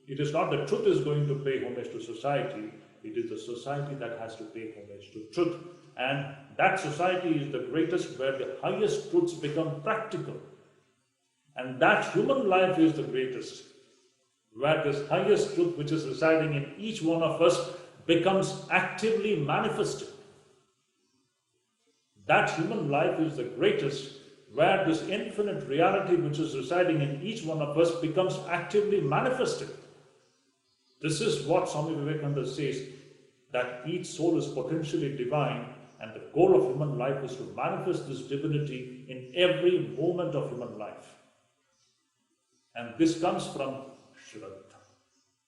it is not that truth is going to pay homage to society, it is the society that has to pay homage to truth. And that society is the greatest where the highest truths become practical. And that human life is the greatest, where this highest truth which is residing in each one of us becomes actively manifested. That human life is the greatest, where this infinite reality which is residing in each one of us becomes actively manifested. This is what Swami Vivekananda says, that each soul is potentially divine, and the goal of human life is to manifest this divinity in every moment of human life. And this comes from Shraddha.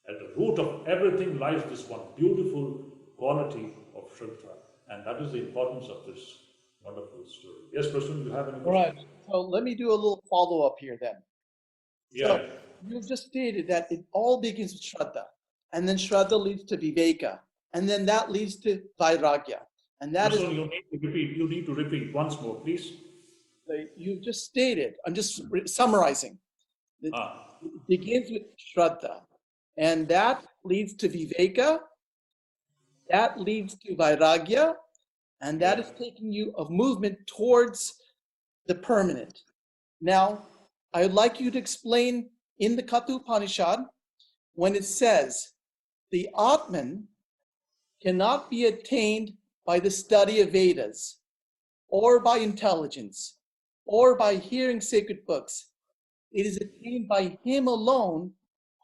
At the root of everything lies this one beautiful quality of Shraddha. And that is the importance of this wonderful story. Yes, Prashant, you have any questions? All right. So let me do a little follow-up here then. Yeah. So you've just stated that it all begins with Shraddha. And then Shraddha leads to Viveka. And then that leads to Vairagya. And that Prashant, you need to repeat once more, please. You've just stated, I'm just summarizing. It begins with Shraddha. And that leads to Viveka. That leads to Vairagya. And that is taking you a movement towards the permanent. Now, I would like you to explain in the Katha Upanishad when it says the Atman cannot be attained by the study of Vedas or by intelligence or by hearing sacred books. It is attained by him alone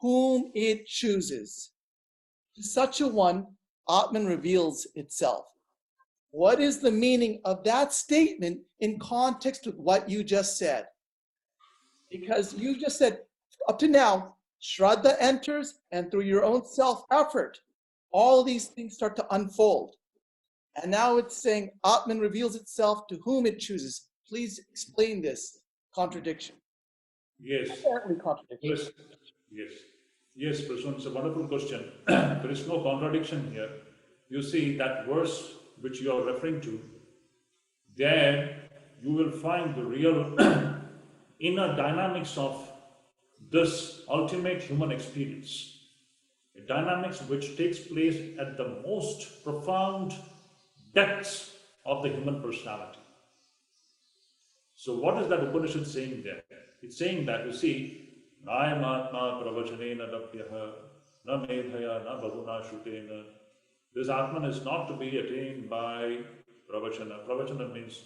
whom it chooses. To such a one, Atman reveals itself. What is the meaning of that statement in context with what you just said? Because you just said, up to now, Shraddha enters, and through your own self-effort, all these things start to unfold. And now it's saying Atman reveals itself to whom it chooses. Please explain this contradiction. Yes. Apparently contradiction. Yes. Yes. Yes, Prashant, it's a wonderful question. There is no contradiction here. You see that verse which you are referring to, there you will find the real inner dynamics of this ultimate human experience. A dynamics which takes place at the most profound depths of the human personality. So what is that Upanishad saying there? It's saying that, you see, Nayam Atma Pravachanena Dabhyaha Na Medhaya Na Bhavuna Shutena. This Atman is not to be attained by Pravachana. Pravachana means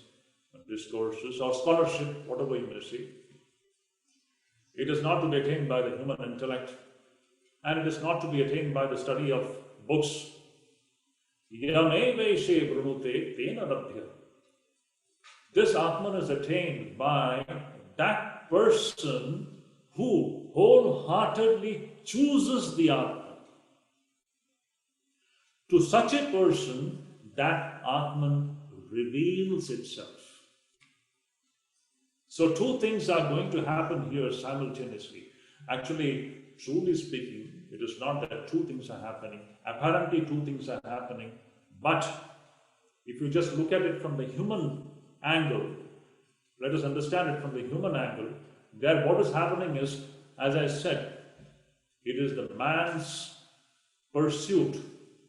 discourses or scholarship, whatever you may say. It is not to be attained by the human intellect, and it is not to be attained by the study of books. Yameveshe Brahmute Tena Dabhya. This Atman is attained by that person who wholeheartedly chooses the Atman. To such a person, that Atman reveals itself. So two things are going to happen here simultaneously. Actually, truly speaking, it is not that two things are happening. Apparently two things are happening, but if you just look at it from the human angle, let us understand it from the human angle, there what is happening is, as I said, it is the man's pursuit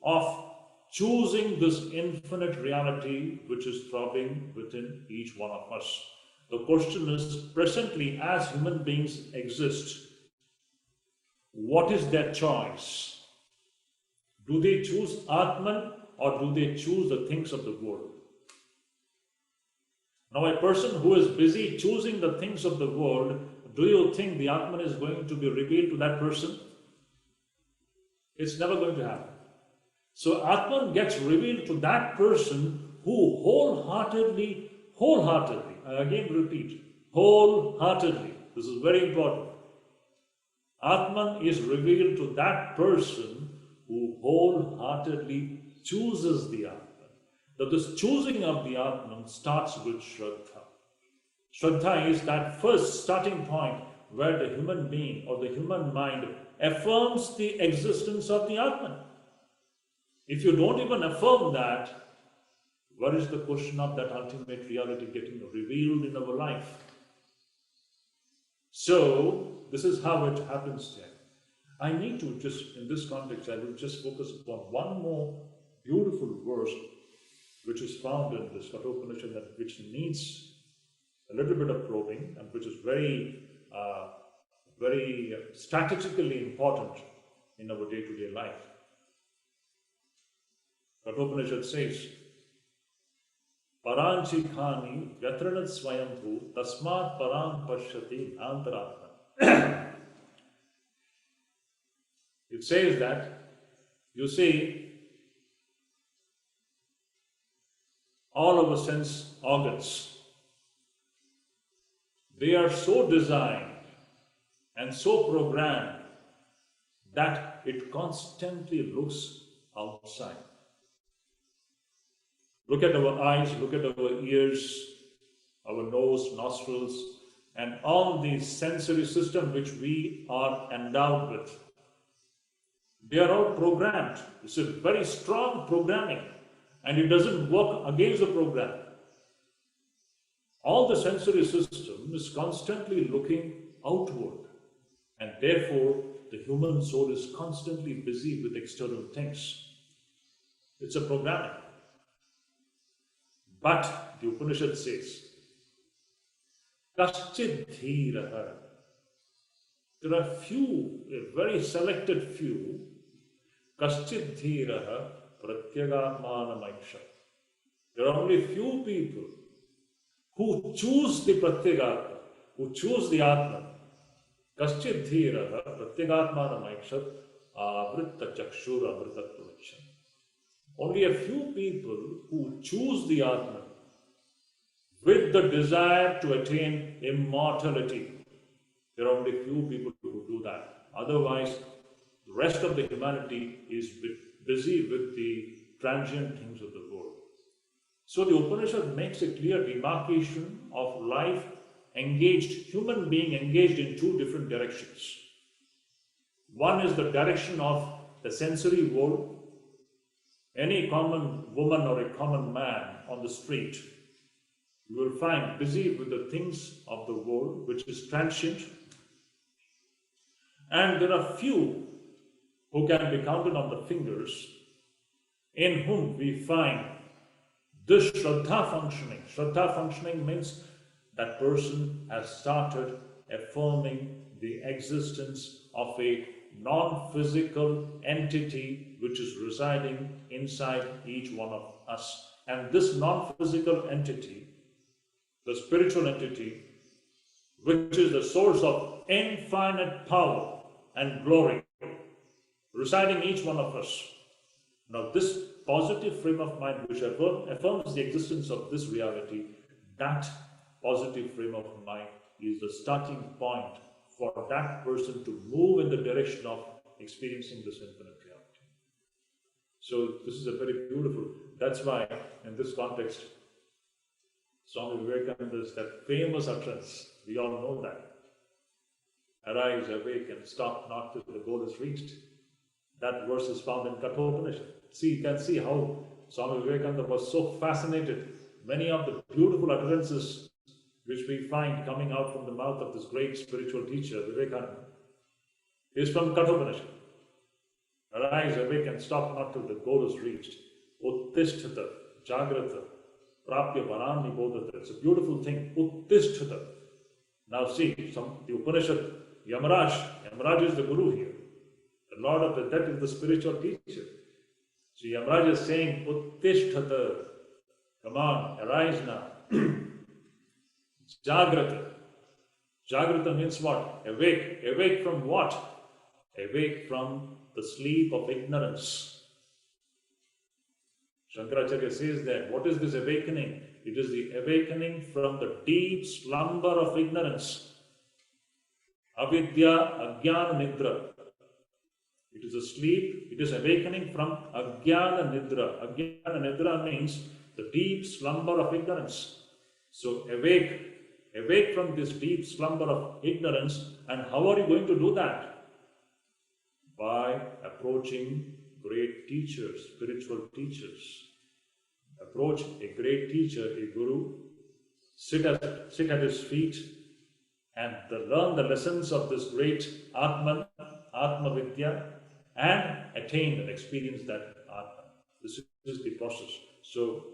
of choosing this infinite reality which is throbbing within each one of us. The question is, presently as human beings exist, what is their choice? Do they choose Atman or do they choose the things of the world? Now, a person who is busy choosing the things of the world, do you think the Atman is going to be revealed to that person? It's never going to happen. So Atman gets revealed to that person who wholeheartedly, I again repeat, wholeheartedly, this is very important. Atman is revealed to that person who wholeheartedly chooses the Atman. That this choosing of the Atman starts with Shraddha. Shraddha is that first starting point where the human being or the human mind affirms the existence of the Atman. If you don't even affirm that, what is the question of that ultimate reality getting revealed in our life? So, this is how it happens there. I need to just, in this context, I will just focus upon one more beautiful verse which is found in this Katha Upanishad, which needs a little bit of probing and which is very strategically important in our day-to-day life. Katha Upanishad says, Paranchi khani vyatranat swayambhu tasmat param pashyati antaratma. It says that, you see, all our sense organs, they are so designed and so programmed that it constantly looks outside. Look at our eyes, look at our ears, our nose, nostrils, and all the sensory system which we are endowed with. They are all programmed. It's a very strong programming, and it doesn't work against the program. All the sensory system is constantly looking outward, and therefore the human soul is constantly busy with external things. It's a programming. But the Upanishad says, Kaschid dhiraha. There are few, a very selected few, Kaschid dhiraha pratyagatmanamaiksha. There are only few people who choose the pratyagatma, who choose the Atman. Kaschid dhiraha pratyagatmanamaiksha avritta chakshura avritattvachan. Only a few people who choose the Atman with the desire to attain immortality. There are only few people who do that. Otherwise, the rest of the humanity is busy with the transient things of the world. So the Upanishad makes a clear demarcation of life engaged, human being engaged in two different directions. One is the direction of the sensory world. Any common woman or a common man on the street, you will find busy with the things of the world, which is transient. And there are few who can be counted on the fingers in whom we find this Shraddha functioning. Shraddha functioning means that person has started affirming the existence of a non-physical entity which is residing inside each one of us. And this non-physical entity, the spiritual entity, which is the source of infinite power and glory, residing in each one of us. Now, this positive frame of mind which affirms the existence of this reality, that positive frame of mind is the starting point for that person to move in the direction of experiencing this infinite reality. So this is a very beautiful, that's why in this context, Swami Vivekananda's that famous utterance, we all know that. Arise, awake, and stop not till the goal is reached. That verse is found in Kathopanishad. See, you can see how Swami Vivekananda was so fascinated. Many of the beautiful utterances which we find coming out from the mouth of this great spiritual teacher, Vivekananda, is from Kathopanishad. Arise, awake, and stop not till the goal is reached. Uttishtata, Jagrata, Prapya Varani Bodhata. It's a beautiful thing. Uttishtata. Now see, the Upanishad, Yamaraj is the Guru here. The Lord of the Death is the spiritual teacher. So Yamaraj is saying, Uttishtata. Come on, arise now. Jagrata. Jagrata means what? Awake. Awake from what? Awake from the sleep of ignorance. Shankaracharya says that, what is this awakening? It is the awakening from the deep slumber of ignorance. Avidya, Ajnana, Nidra. It is a sleep, it is awakening from Ajnana Nidra. Ajnana Nidra means the deep slumber of ignorance. So awake from this deep slumber of ignorance. And how are you going to do that? By approaching great teachers, spiritual teachers. Approach a great teacher, a guru, sit at his feet and learn the lessons of this great Atman, Atma Vidya, and attain and experience that Atman. This is the process. So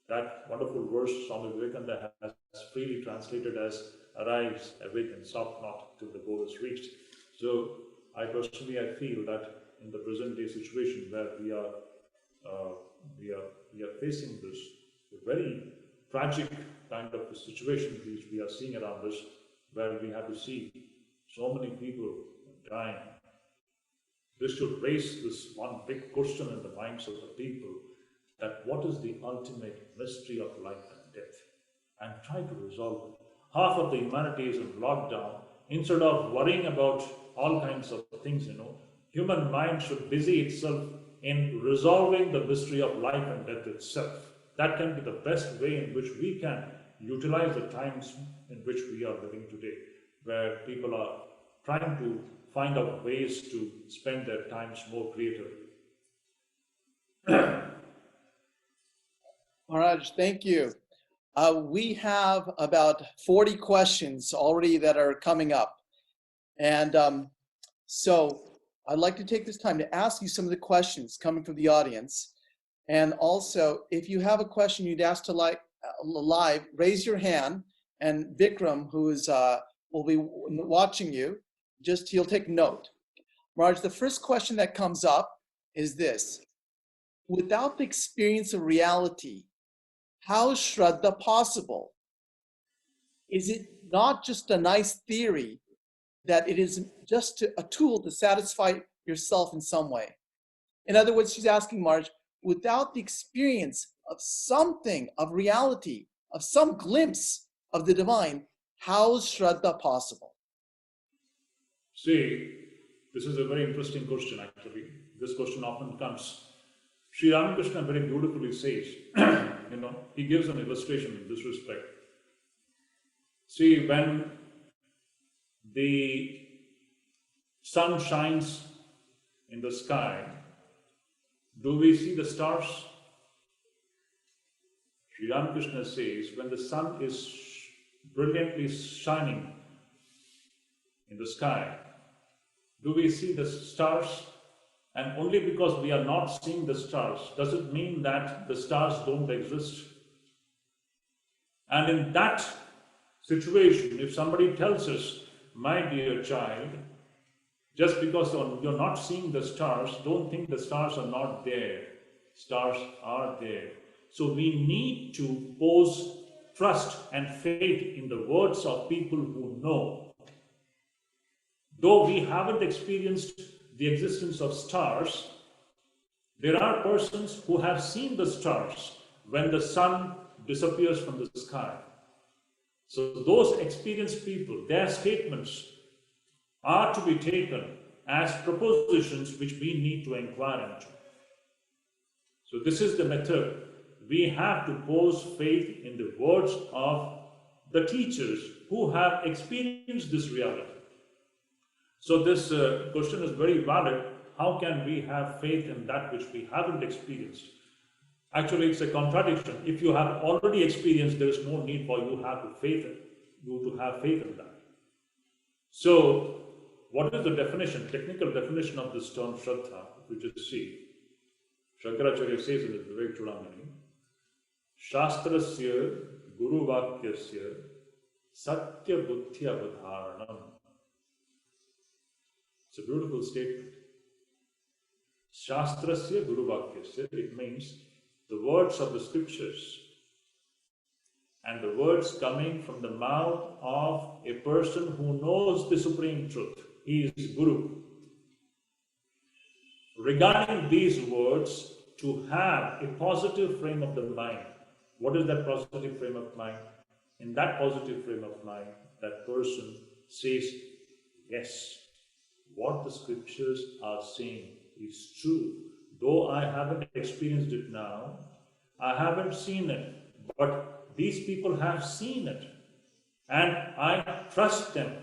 that wonderful verse Swami Vivekananda has freely translated as arise, awake, and stop not till the goal is reached. So I feel that in the present day situation where we are facing this very tragic kind of a situation which we are seeing around us, where we have to see so many people dying. This should raise this one big question in the minds of the people, that what is the ultimate mystery of life and death, and try to resolve it. Half of the humanity is in lockdown. Instead of worrying about all kinds of things, human mind should busy itself in resolving the mystery of life and death itself. That can be the best way in which we can utilize the times in which we are living today, where people are trying to find out ways to spend their times more creatively. Maharaj, thank you. We have about 40 questions already that are coming up. And so I'd like to take this time to ask you some of the questions coming from the audience. And also, if you have a question you'd ask to live, raise your hand and Vikram, who is will be watching you, he'll take note. Maharaj, the first question that comes up is this: without the experience of reality, how is Shraddha possible? Is it not just a nice theory that it is just a tool to satisfy yourself in some way? In other words, she's asking Maharaj, without the experience of something, of reality, of some glimpse of the divine, how is Shraddha possible? See, this is a very interesting question actually. This question often comes. Sri Ramakrishna very beautifully says, he gives an illustration in this respect. See, when the sun shines in the sky, do we see the stars? Sri Ramakrishna says, when the sun is brilliantly shining in the sky, do we see the stars? And only because we are not seeing the stars, does it mean that the stars don't exist? And in that situation, if somebody tells us, my dear child, just because you're not seeing the stars, don't think the stars are not there. Stars are there. So we need to pose trust and faith in the words of people who know. Though we haven't experienced the existence of stars, there are persons who have seen the stars when the sun disappears from the sky. So those experienced people, their statements are to be taken as propositions which we need to inquire into. So this is the method. We have to pose faith in the words of the teachers who have experienced this reality. So this question is very valid. How can we have faith in that which we haven't experienced? Actually, it's a contradiction. If you have already experienced, there is no need for you to have faith in that. So, what is the definition, technical definition of this term Shraddha? If you just see, Shankaracharya says in the Vivek Chudamani, Shastrasya Guru Vakyasya Satya Buddhi Avadharanam. It's a beautiful statement. Shastrasya Guru Vakyasya, it means the words of the scriptures and the words coming from the mouth of a person who knows the supreme truth. He is Guru. Regarding these words, to have a positive frame of the mind. What is that positive frame of mind? In that positive frame of mind, that person says, yes, what the scriptures are saying is true. Though I haven't experienced it now, I haven't seen it, but these people have seen it, and I trust them.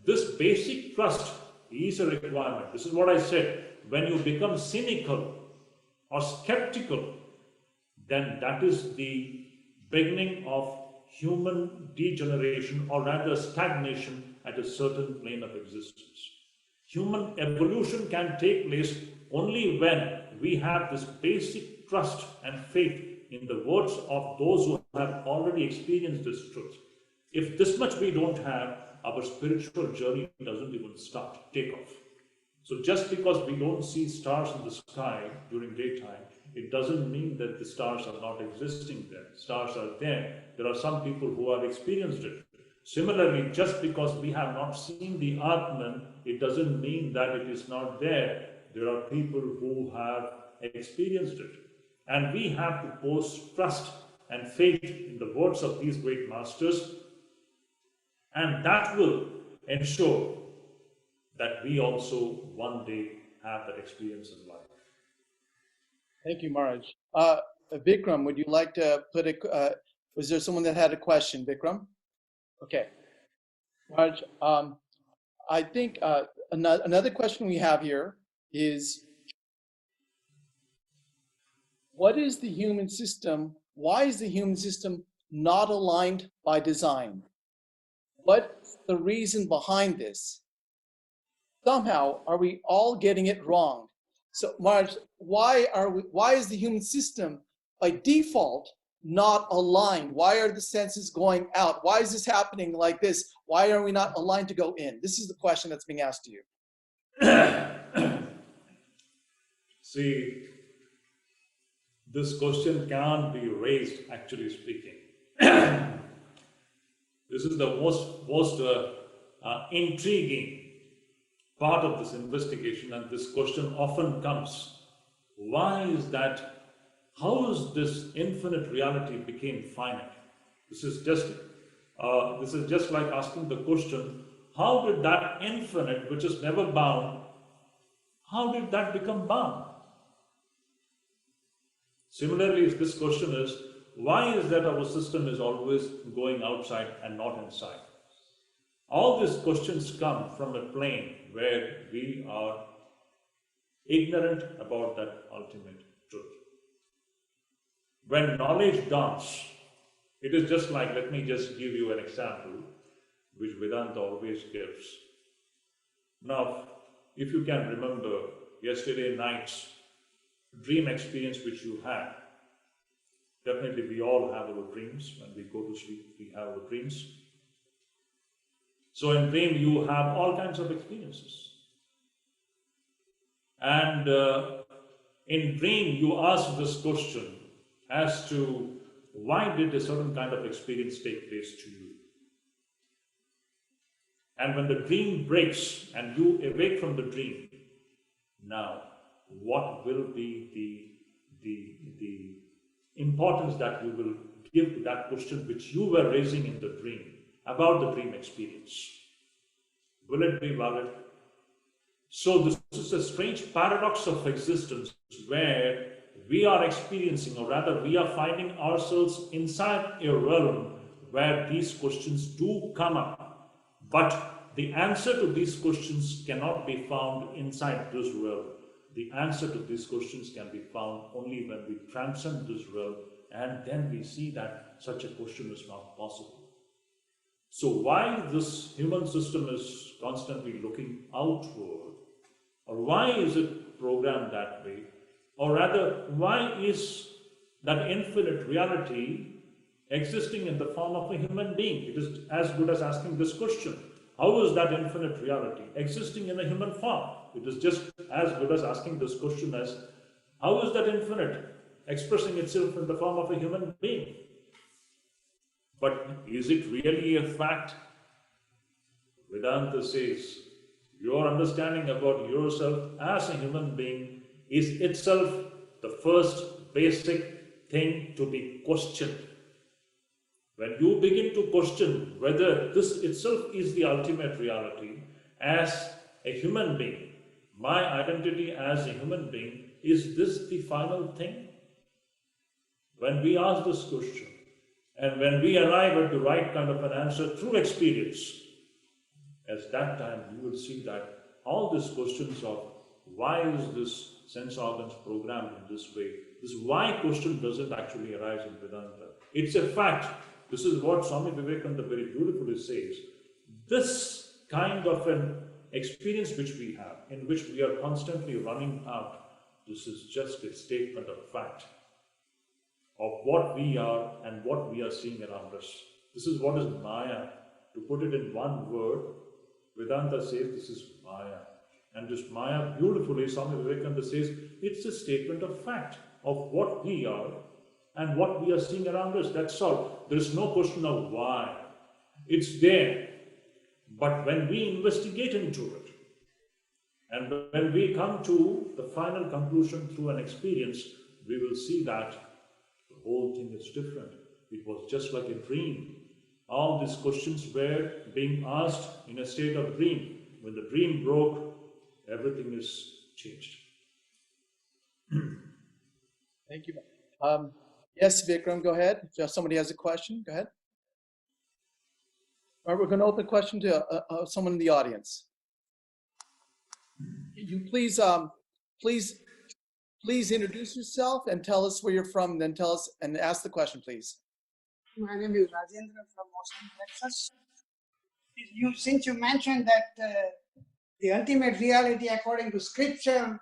This basic trust is a requirement. This is what I said. When you become cynical or skeptical, then that is the beginning of human degeneration, or rather stagnation at a certain plane of existence. Human evolution can take place only when we have this basic trust and faith in the words of those who have already experienced this truth. If this much we don't have, our spiritual journey doesn't even start, take off. So just because we don't see stars in the sky during daytime, it doesn't mean that the stars are not existing there. Stars are there. There are some people who have experienced it. Similarly, just because we have not seen the Atman, it doesn't mean that it is not there. There are people who have experienced it. And we have to pose trust and faith in the words of these great masters, and that will ensure that we also one day have that experience in life. Thank you, Maharaj. Vikram, would you like to put was there someone that had a question, Vikram? Okay. Maharaj, I think another question we have here is, what is the human system? Why is the human system not aligned by design? What's the reason behind this? Somehow, are we all getting it wrong? So, Maharaj, why is the human system by default not aligned? Why are the senses going out? Why is this happening like this? Why are we not aligned to go in? This is the question that's being asked to you. See, this question can't be raised, actually speaking. This is the most intriguing part of this investigation, and this question often comes. Why is that? How is this infinite reality became finite? This is just like asking the question, how did that infinite, which is never bound, how did that become bound? Similarly, this question is, why is that our system is always going outside and not inside? All these questions come from a plane where we are ignorant about that ultimate truth. When knowledge dawns, it is just like, let me just give you an example, which Vedanta always gives. Now, if you can remember yesterday night's dream experience which you had, definitely we all have our dreams. When we go to sleep, we have our dreams. So in dream, you have all kinds of experiences. And in dream, you ask this question as to why did a certain kind of experience take place to you? And when the dream breaks and you awake from the dream, now what will be the importance that you will give to that question which you were raising in the dream about the dream experience? Will it be valid? So this is a strange paradox of existence where we are experiencing, or rather we are finding ourselves inside a realm where these questions do come up. But the answer to these questions cannot be found inside this realm. The answer to these questions can be found only when we transcend this realm, and then we see that such a question is not possible. So why this human system is constantly looking outward, or why is it programmed that way, or rather, why is that infinite reality existing in the form of a human being? It is as good as asking this question. How is that infinite reality existing in a human form? It is just as good as asking this question as, how is that infinite expressing itself in the form of a human being? But is it really a fact? Vedanta says, your understanding about yourself as a human being is itself the first basic thing to be questioned. When you begin to question whether this itself is the ultimate reality, as a human being, my identity as a human being, is this the final thing? When we ask this question, and when we arrive at the right kind of an answer through experience, at that time you will see that all these questions of why is this sense organs programmed in this way, this why question doesn't actually arise in Vedanta. It's a fact. This is what Swami Vivekananda very beautifully says. This kind of an experience which we have, in which we are constantly running out, this is just a statement of fact of what we are and what we are seeing around us. This is what is Maya. To put it in one word, Vedanta says this is Maya. And this Maya, beautifully, Swami Vivekananda says, it's a statement of fact of what we are and what we are seeing around us. That's all. There is no question of why. It's there. But when we investigate into it, and when we come to the final conclusion through an experience, we will see that the whole thing is different. It was just like a dream. All these questions were being asked in a state of dream. When the dream broke, everything is changed. Thank you. Yes, Vikram, go ahead. If somebody has a question, go ahead. All right, we're going to open a question to someone in the audience. You please introduce yourself and tell us where you're from, then tell us and ask the question, please. My name is Rajendra from Austin, Texas. Since you mentioned that the ultimate reality according to scripture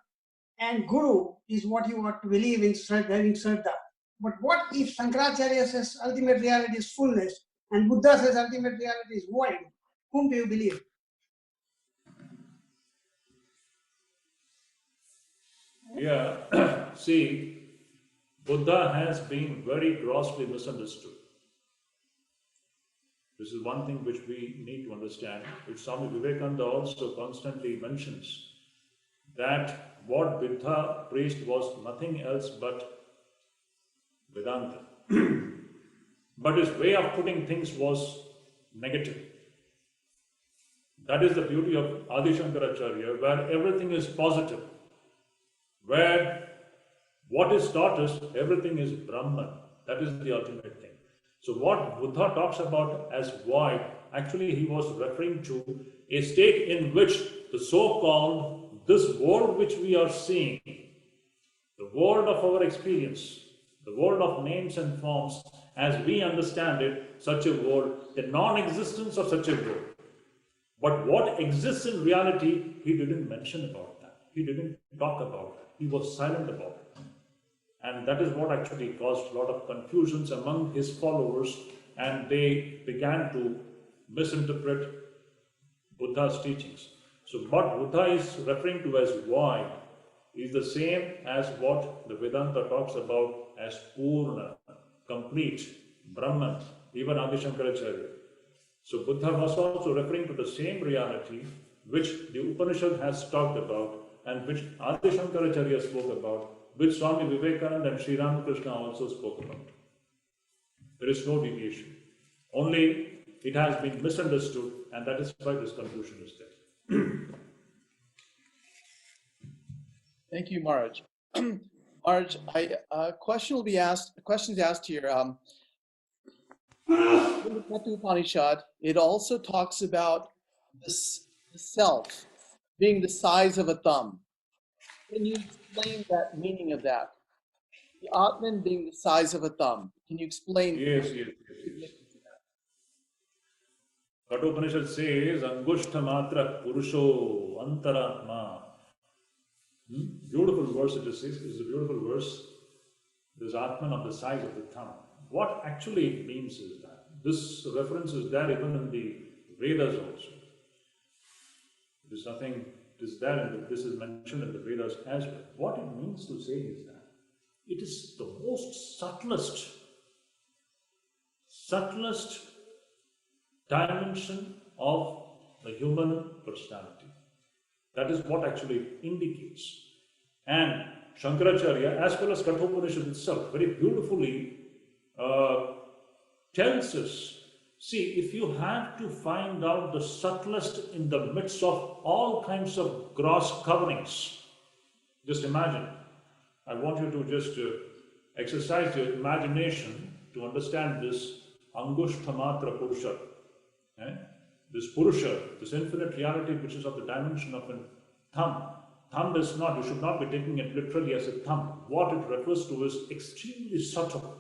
and guru is what you want to believe in having Shraddha. But what if Shankaracharya says ultimate reality is fullness and Buddha says ultimate reality is void? Whom do you believe? Yeah, see, Buddha has been very grossly misunderstood. This is one thing which we need to understand, which Swami Vivekananda also constantly mentions, that what Buddha preached was nothing else but Vedanta. But his way of putting things was negative. That is the beauty of Adi Shankaracharya, where everything is positive, where what is taught is everything is Brahman. That is the ultimate thing. So what Buddha talks about as void, actually he was referring to a state in which the so-called, this world which we are seeing, the world of our experience, the world of names and forms, as we understand it, such a world, the non-existence of such a world. But what exists in reality, he didn't mention about that. He didn't talk about that. He was silent about it. And that is what actually caused a lot of confusions among his followers, and they began to misinterpret Buddha's teachings. So what Buddha is referring to as void is the same as what the Vedanta talks about as Purna, complete, Brahman, even Adi Shankaracharya. So Buddha was also referring to the same reality which the Upanishad has talked about and which Adi Shankaracharya spoke about, which Swami Vivekananda and Sri Ramakrishna also spoke about. There is no deviation. Only it has been misunderstood, and that is why this confusion is there. Thank you, Maharaj. Maharaj, question will be asked. Questions asked here. In the Katha Upanishad, it also talks about the self being the size of a thumb. Can you explain that meaning of that? The Atman being the size of a thumb. Can you explain? Yes. Kathopanishad says, Angushta Matra Purusho Antaratma. Beautiful verse it is. It's a beautiful verse. This Atman of the size of the thumb. What actually it means is that this reference is there even in the Vedas also. There's nothing, it is there, this is mentioned in the Vedas as well. What it means to say is that it is the most subtlest dimension of the human personality. That is what actually it indicates. And Shankaracharya, as well as Kathopanishad itself, very beautifully tells us, see, if you have to find out the subtlest in the midst of all kinds of gross coverings, just imagine. I want you to just exercise your imagination to understand this Angushtamatra Purusha. This Purusha, this infinite reality which is of the dimension of a thumb. Thumb is not, you should not be taking it literally as a thumb. What it refers to is extremely subtle.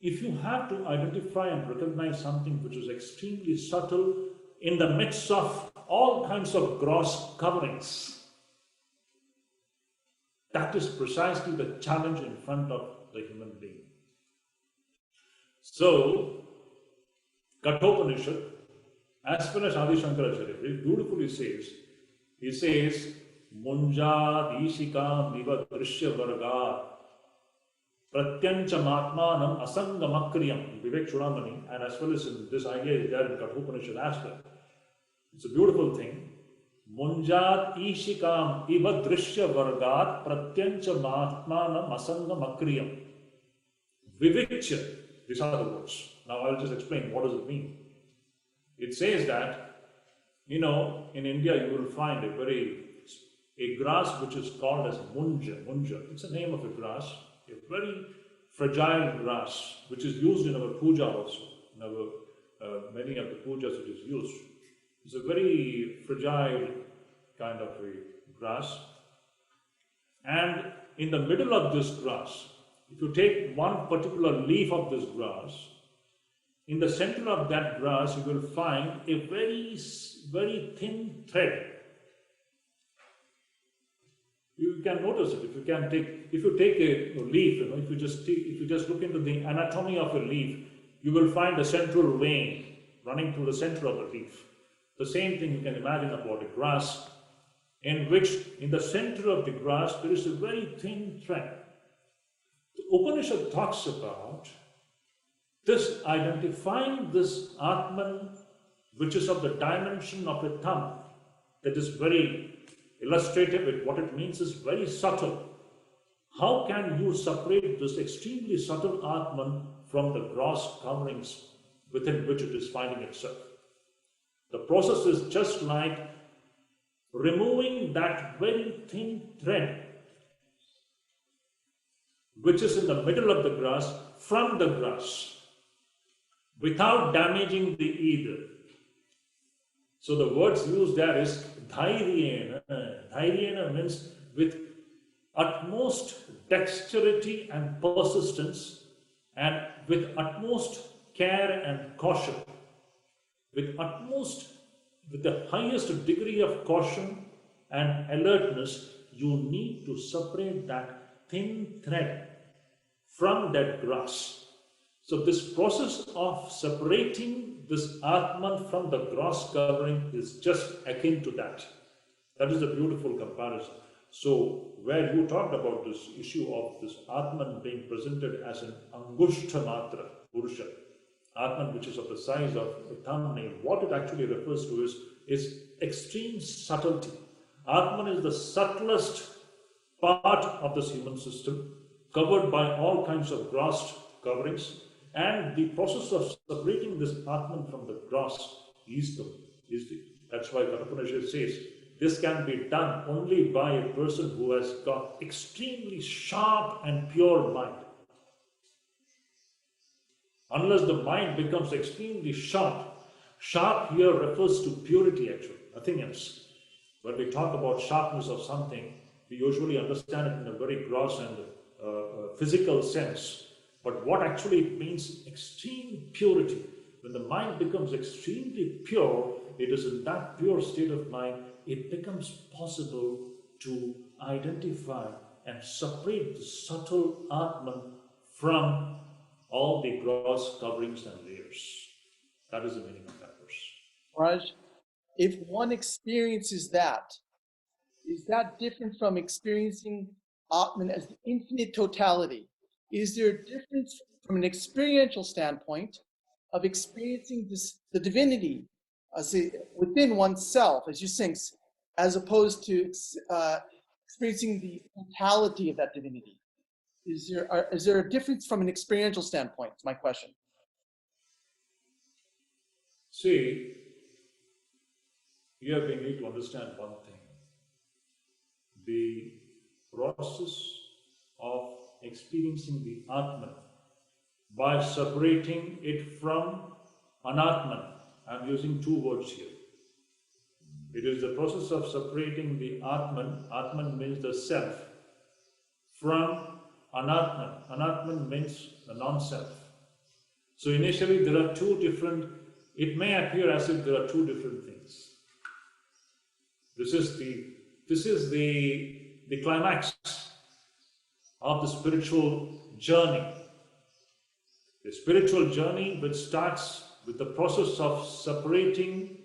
If you have to identify and recognize something which is extremely subtle in the midst of all kinds of gross coverings, that is precisely the challenge in front of the human being. So, Kathopanishad, as well as Adi Shankaracharya, very beautifully says, he says, Munjad Ishika Miva Drishya Varga Pratyanchamatmanam Asangamakriyam, Vivek Chudamani, and as well as in this idea is there in Kathopanishad as well. It's a beautiful thing. Munjat Ishikam Iva Drishya Vargat Pratyanchamatmanam Asangamakriyam. Vivikcha, these are the words. Now I'll just explain what does it mean. It says that, in India you will find a grass which is called as munja. It's a name of a grass, a very fragile grass, which is used in our puja also. In our many of the pujas it is used. It's a very fragile kind of a grass. And in the middle of this grass, if you take one particular leaf of this grass, in the center of that grass you will find a very, very thin thread. You can notice it. If you take a leaf, if you just look into the anatomy of a leaf, you will find a central vein running through the center of the leaf. The same thing you can imagine about a grass, in which in the center of the grass there is a very thin thread. The Upanishad talks about this, identifying this Atman, which is of the dimension of a thumb, that is very illustrative. What it means is very subtle. How can you separate this extremely subtle Atman from the gross coverings within which it is finding itself? The process is just like removing that very thin thread which is in the middle of the grass from the grass without damaging the ether. So the words used there is dhairyena. Dhairyena means with utmost dexterity and persistence, and with utmost care and caution, with the highest degree of caution and alertness, you need to separate that thin thread from that grass. So this process of separating this Atman from the gross covering is just akin to that. That is a beautiful comparison. So where you talked about this issue of this Atman being presented as an Angushta Matra Purusha, Atman which is of the size of a thumbnail, what it actually refers to is extreme subtlety. Atman is the subtlest part of this human system, covered by all kinds of gross coverings, and the process of separating this Atman from the gross that's why Upanishad says this can be done only by a person who has got extremely sharp and pure mind. Unless the mind becomes extremely sharp here refers to purity actually, nothing else. When we talk about sharpness of something, we usually understand it in a very gross and physical sense. But what actually it means extreme purity. When the mind becomes extremely pure, it is in that pure state of mind, it becomes possible to identify and separate the subtle Atman from all the gross coverings and layers. That is the meaning of that verse. Raj, if one experiences that, is that different from experiencing Atman as the infinite totality? Is there a difference from an experiential standpoint of experiencing the divinity within oneself, as you sing, as opposed to experiencing the totality of that divinity? Is there a difference from an experiential standpoint? Is my question. See, here we need to understand one thing. The process of experiencing the Atman by separating it from Anatman. I'm using two words here. It is the process of separating the Atman. Atman means the self, from Anatman. Anatman means the non-self. So initially there are two different, it may appear as if there are two different things. This is the climax of the spiritual journey. The spiritual journey which starts with the process of separating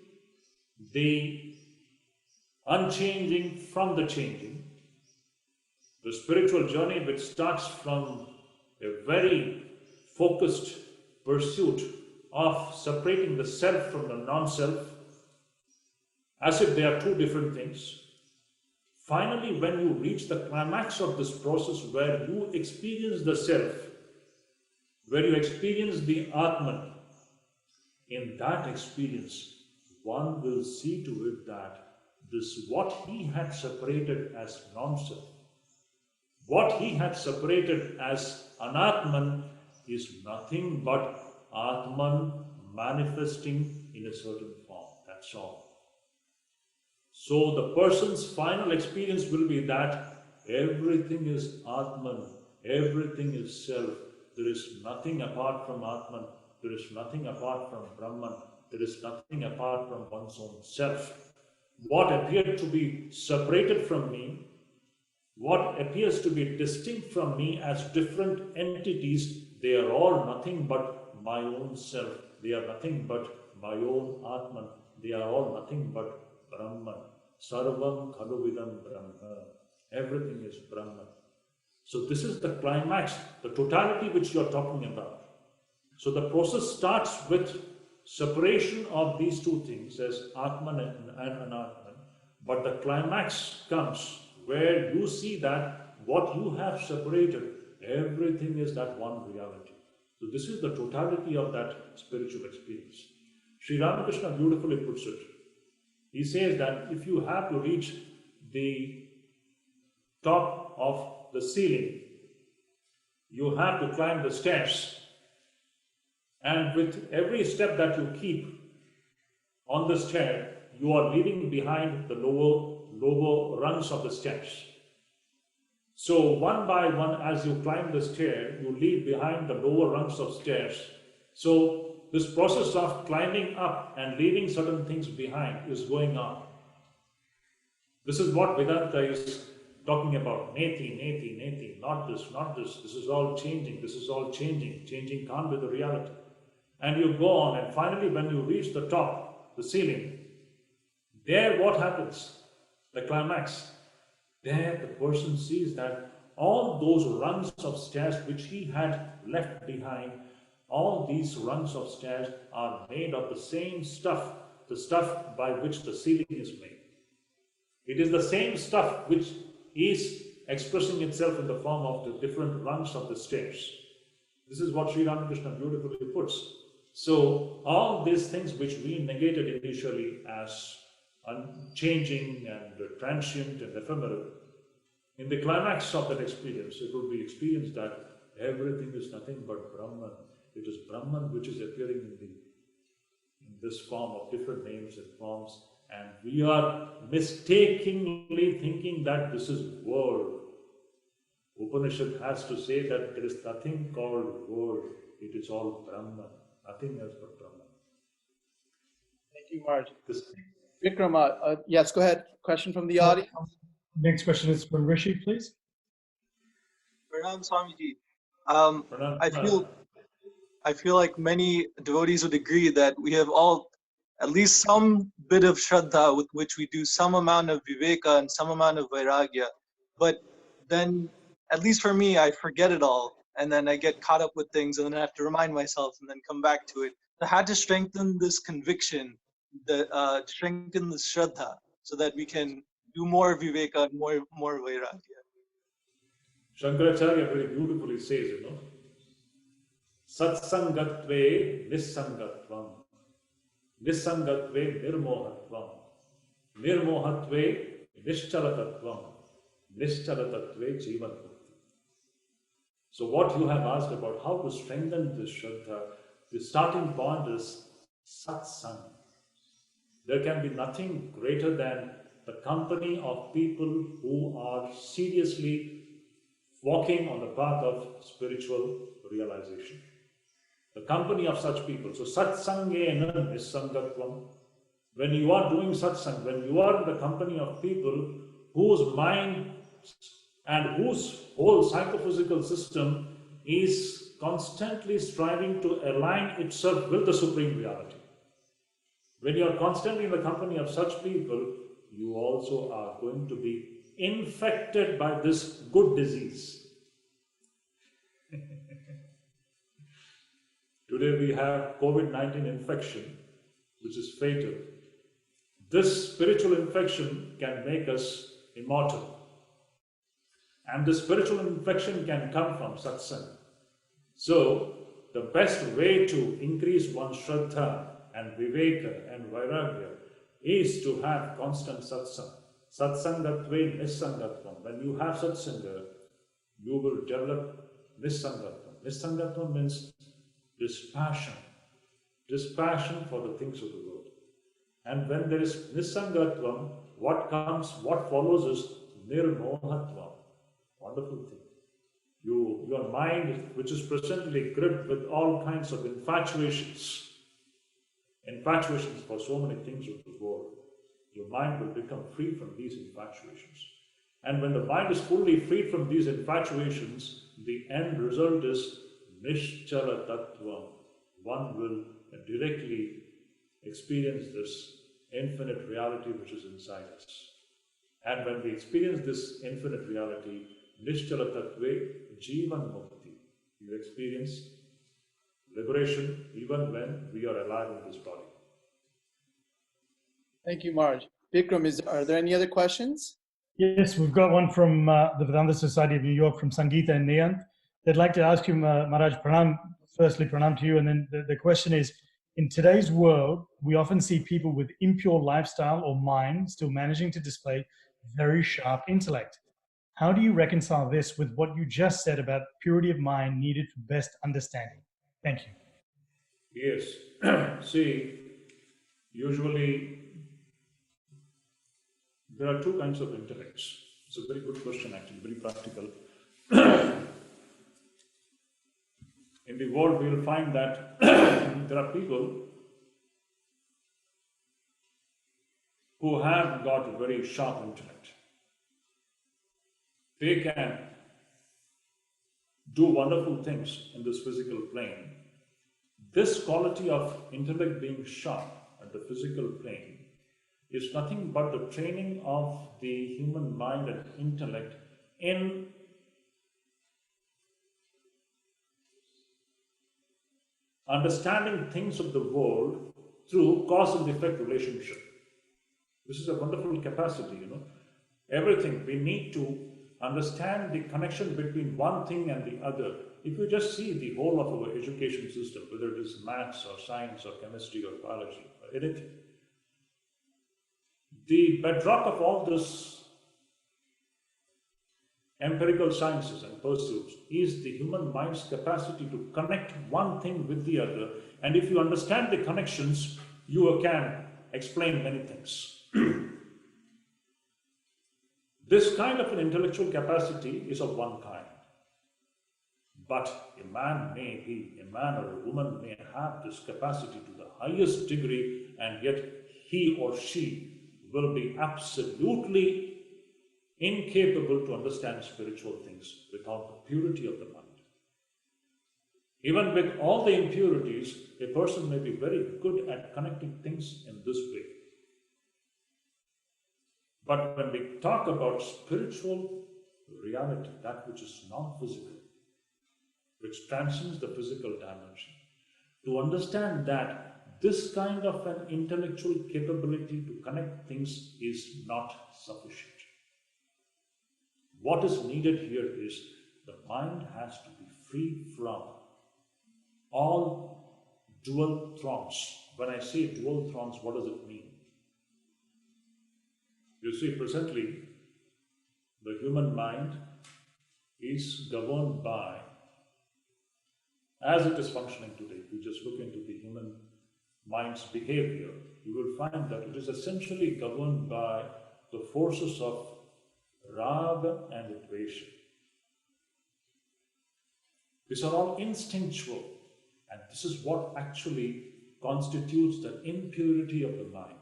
the unchanging from the changing. The spiritual journey which starts from a very focused pursuit of separating the self from the non-self, as if they are two different things. Finally, when you reach the climax of this process where you experience the self, where you experience the Atman, in that experience, one will see to it that this what he had separated as non-self, what he had separated as Anatman is nothing but Atman manifesting in a certain form. That's all. So the person's final experience will be that everything is Atman, everything is self. There is nothing apart from Atman, there is nothing apart from Brahman, there is nothing apart from one's own self. What appeared to be separated from me What appears to be distinct from me as different entities, they are all nothing but my own self. They are nothing but my own Atman. They are all nothing but Brahman. Sarvam Khaluvidam Brahma. Everything is Brahman. So this is the climax, the totality which you are talking about. So the process starts with separation of these two things as Atman and Anatman. But the climax comes where you see that what you have separated, everything is that one reality. So this is the totality of that spiritual experience. Sri Ramakrishna beautifully puts it. He says that if you have to reach the top of the ceiling, you have to climb the stairs. And with every step that you keep on the stair, you are leaving behind the lower rungs of the steps. So one by one, as you climb the stair, you leave behind the lower rungs of stairs. So this process of climbing up and leaving certain things behind is going on. This is what Vedanta is talking about. Neti, neti, neti, not this, not this. This is all changing. This is all changing. Changing can't be the reality. And you go on, and finally when you reach the top, the ceiling, there what happens? The climax. There the person sees that all those rungs of stairs which he had left behind, all these rungs of stairs are made of the same stuff, the stuff by which the ceiling is made. It is the same stuff which is expressing itself in the form of the different rungs of the stairs. This is what Sri Ramakrishna beautifully puts. So all these things which we negated initially as unchanging and transient and ephemeral, in the climax of that experience, it would be experienced that everything is nothing but Brahman. It is Brahman which is appearing in this form of different names and forms, and we are mistakenly thinking that this is world. Upanishad has to say that there is nothing called world. It is all Brahman. Nothing else but Brahman. Thank you, Marge. Vikram, yes, go ahead. Question from the audience. Next question is from Rishi, please. Pranam Swamiji. Pranam. I feel like many devotees would agree that we have all at least some bit of Shraddha with which we do some amount of Viveka and some amount of Vairagya. But then, at least for me, I forget it all. And then I get caught up with things and then I have to remind myself and then come back to it. I had to strengthen this conviction, strengthen this Shraddha so that we can do more Viveka and more Vairagya. Shankaracharya very beautifully says, Satsangatve Nissangatvam, Nissangatve Nirmohatvam, Nirmohatve Nishchalatatvam, Nishchalatatve Jivanmukti. So what you have asked about how to strengthen this Shraddha, the starting point is Satsang. There can be nothing greater than the company of people who are seriously walking on the path of spiritual realization. The company of such people. So satsangena nissangatvam. When you are doing satsang, when you are in the company of people whose mind and whose whole psychophysical system is constantly striving to align itself with the supreme reality. When you are constantly in the company of such people, you also are going to be infected by this good disease. Today we have COVID-19 infection, which is fatal. This spiritual infection can make us immortal. And the spiritual infection can come from satsang. So, the best way to increase one's Shraddha and Viveka and Vairagya is to have constant satsang. Satsangatve nissangatvam. When you have satsanga, you will develop nissangatvam. Nissangatvam means dispassion for the things of the world. And when there is nissangatvam, what follows is nirmohatvam. Wonderful thing. Your mind, which is presently gripped with all kinds of infatuations for so many things of the world, your mind will become free from these infatuations. And when the mind is fully freed from these infatuations, the end result is Nischala Tattva. One will directly experience this infinite reality which is inside us. And when we experience this infinite reality, Nischala Tattve Jivan Mukti, you experience liberation even when we are alive in this body. Thank you, Marge. Vikram, are there any other questions? Yes, we've got one from the Vedanta Society of New York, from Sangeeta and Nayant. They'd like to ask you, Maharaj, pranam, firstly pranam to you, and then the question is, in today's world, we often see people with impure lifestyle or mind still managing to display very sharp intellect. How do you reconcile this with what you just said about purity of mind needed for best understanding? Thank you. Yes. See, usually there are two kinds of intellects. It's a very good question, actually, very practical. In the world, we will find that there are people who have got a very sharp intellect. They can do wonderful things in this physical plane. This quality of intellect being sharp at the physical plane is nothing but the training of the human mind and intellect in understanding things of the world through cause and effect relationship. This is a wonderful capacity, Everything we need to understand the connection between one thing and the other. If you just see the whole of our education system, whether it is maths or science or chemistry or biology or anything, the bedrock of all this empirical sciences and pursuits is the human mind's capacity to connect one thing with the other. And if you understand the connections, you can explain many things. This kind of an intellectual capacity is of one kind. But a man or a woman may have this capacity to the highest degree, and yet he or she will be absolutely incapable to understand spiritual things without the purity of the mind. Even with all the impurities, a person may be very good at connecting things in this way. But when we talk about spiritual reality, that which is non-physical, which transcends the physical dimension, to understand that this kind of an intellectual capability to connect things is not sufficient. What is needed here is the mind has to be free from all dual thrones. When I say dual thrones, what does it mean? You see, presently, the human mind is governed by, as it is functioning today, if you just look into the human mind's behavior, you will find that it is essentially governed by the forces of raga and dvesha. These are all instinctual, and this is what actually constitutes the impurity of the mind.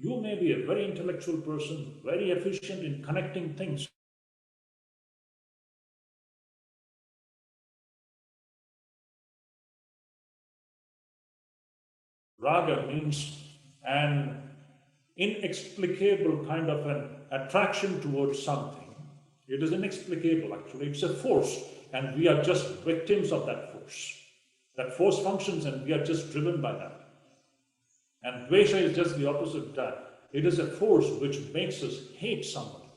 You may be a very intellectual person, very efficient in connecting things. Raga means an inexplicable kind of an attraction towards something. It is inexplicable, actually. It's a force, and we are just victims of that force. That force functions, and we are just driven by that. And dvesha is just the opposite of that. It is a force which makes us hate somebody.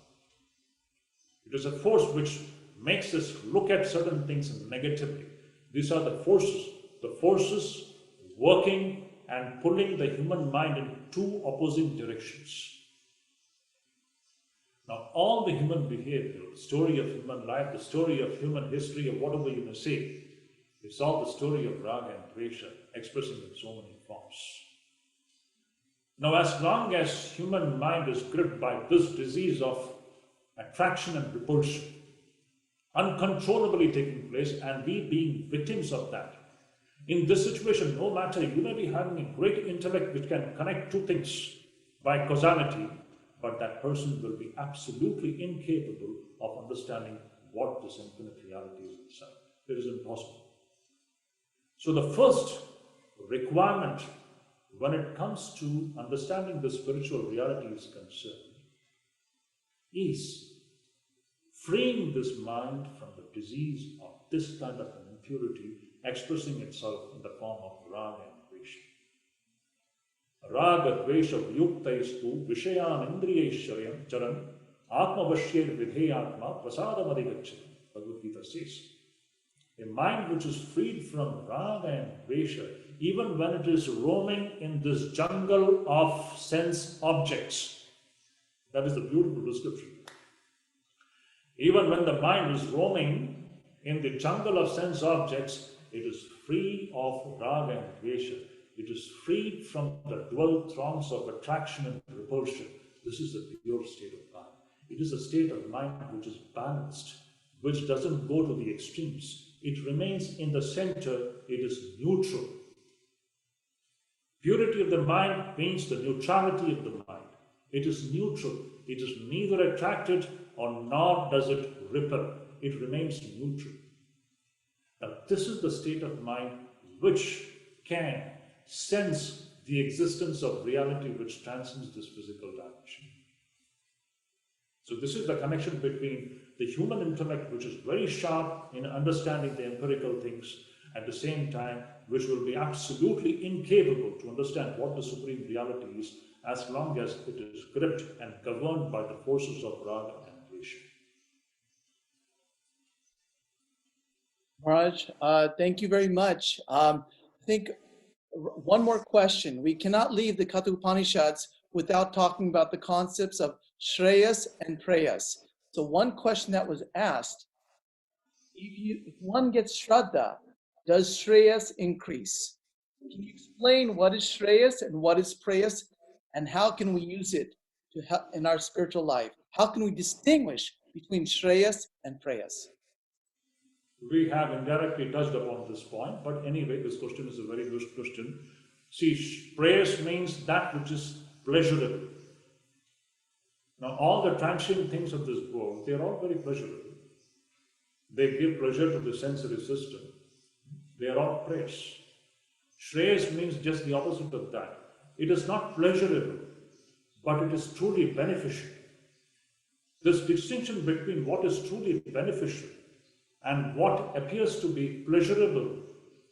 It is a force which makes us look at certain things negatively. These are the forces working and pulling the human mind in two opposing directions. Now, all the human behavior, the story of human life, the story of human history, or whatever you may say, is all the story of raga and dvesha, expressing in so many forms. Now, as long as human mind is gripped by this disease of attraction and repulsion, uncontrollably taking place, and we being victims of that, in this situation, no matter, you may be having a great intellect which can connect two things by causality, but that person will be absolutely incapable of understanding what this infinite reality is inside. It is impossible. So the first requirement when it comes to understanding the spiritual reality is concerned is freeing this mind from the disease of this kind of an impurity expressing itself in the form of raga and dvesha. Raga dvesha vyuktaistu vishayan indriyaishcharyam charan atmavashyed vidheyatma prasadam adhigacchati. Bhagavad Gita says, a mind which is freed from raga and dvesha, even when it is roaming in this jungle of sense objects. That is the beautiful description. Even when the mind is roaming in the jungle of sense objects, it is free of raga and dvesha. It is freed from the dual throngs of attraction and repulsion. This is the pure state of mind. It is a state of mind which is balanced, which doesn't go to the extremes. It remains in the center. It is neutral. Purity of the mind means the neutrality of the mind. It is neutral. It is neither attracted or nor does it repel. It remains neutral. Now, this is the state of mind which can sense the existence of reality which transcends this physical dimension. So this is the connection between the human intellect, which is very sharp in understanding the empirical things, at the same time, which will be absolutely incapable to understand what the supreme reality is as long as it is gripped and governed by the forces of raga and dvesha. Maharaj, thank you very much. I think one more question. We cannot leave the Katha Upanishads without talking about the concepts of Shreyas and Preyas. So one question that was asked, if one gets Shraddha, does Shreyas increase? Can you explain what is Shreyas and what is Preyas, and how can we use it to help in our spiritual life? How can we distinguish between Shreyas and Preyas? We have indirectly touched upon this point, but anyway, this question is a very good question. See, Preyas means that which is pleasurable. Now, all the transient things of this world, they are all very pleasurable. They give pleasure to the sensory system. They are all preyas. Shreyas means just the opposite of that. It is not pleasurable, but it is truly beneficial. This distinction between what is truly beneficial and what appears to be pleasurable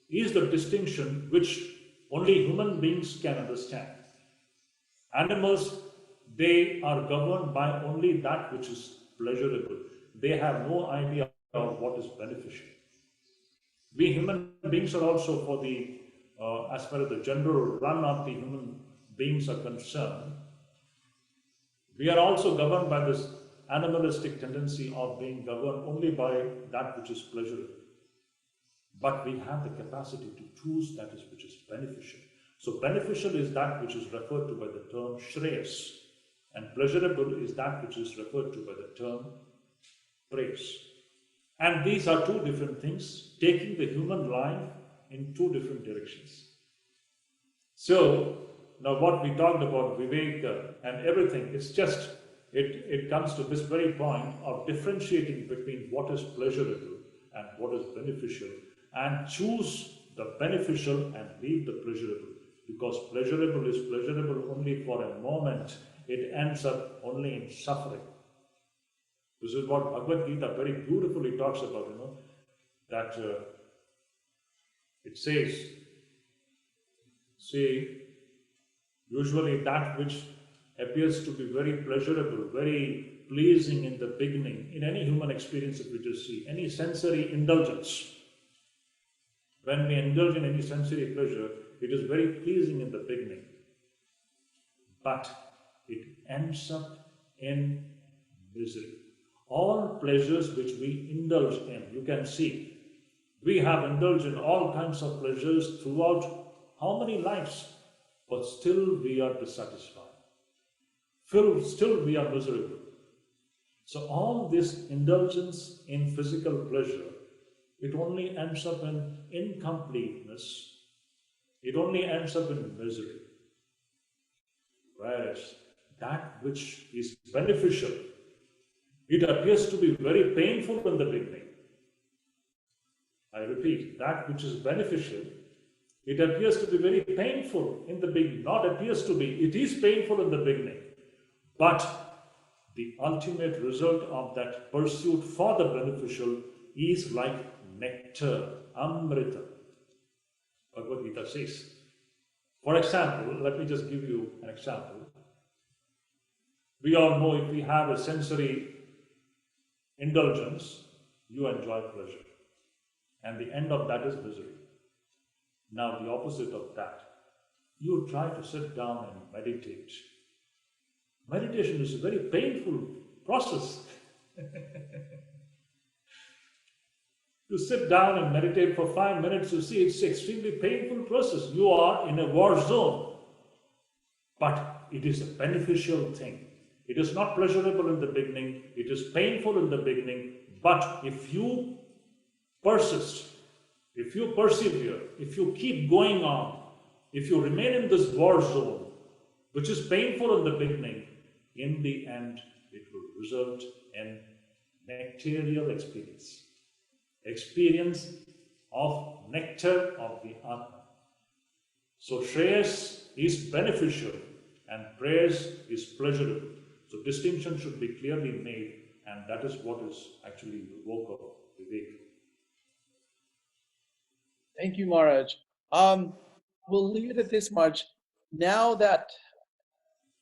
is the distinction which only human beings can understand. Animals, they are governed by only that which is pleasurable. They have no idea of what is beneficial. We human beings are also, for the as far as the general run of the human beings are concerned, we are also governed by this animalistic tendency of being governed only by that which is pleasurable. But we have the capacity to choose that which is beneficial. So beneficial is that which is referred to by the term Shreyas, and pleasurable is that which is referred to by the term praise. And these are two different things, taking the human life in two different directions. So, now what we talked about, Viveka and everything, it's just, it comes to this very point of differentiating between what is pleasurable and what is beneficial, and choose the beneficial and leave the pleasurable. Because pleasurable is pleasurable only for a moment, it ends up only in suffering. This is what Bhagavad Gita very beautifully talks about, that it says, see, usually that which appears to be very pleasurable, very pleasing in the beginning, in any human experience that we just see, any sensory indulgence, when we indulge in any sensory pleasure, it is very pleasing in the beginning, but it ends up in misery. All pleasures which we indulge in, you can see, we have indulged in all kinds of pleasures throughout how many lives, but still we are dissatisfied. Still we are miserable. So all this indulgence in physical pleasure, it only ends up in incompleteness. It only ends up in misery. Whereas that which is beneficial, it appears to be very painful in the beginning. I repeat, that which is beneficial, it appears to be very painful in the beginning. Not appears to be, it is painful in the beginning. But the ultimate result of that pursuit for the beneficial is like nectar, amrita. Bhagavad Gita says. For example, let me just give you an example. We all know if we have a sensory indulgence, you enjoy pleasure. And the end of that is misery. Now, the opposite of that, you try to sit down and meditate. Meditation is a very painful process. To sit down and meditate for 5 minutes, you see, it's an extremely painful process. You are in a war zone. But it is a beneficial thing. It is not pleasurable in the beginning. It is painful in the beginning. But if you persist, if you persevere, if you keep going on, if you remain in this war zone, which is painful in the beginning, in the end, it will result in nectarial experience. Experience of nectar of the Atma. So Shreyas is beneficial and prayers is pleasurable. So distinction should be clearly made, and that is what is actually the work of Vivek. Thank you, Maharaj. We'll leave it at this much. Now that,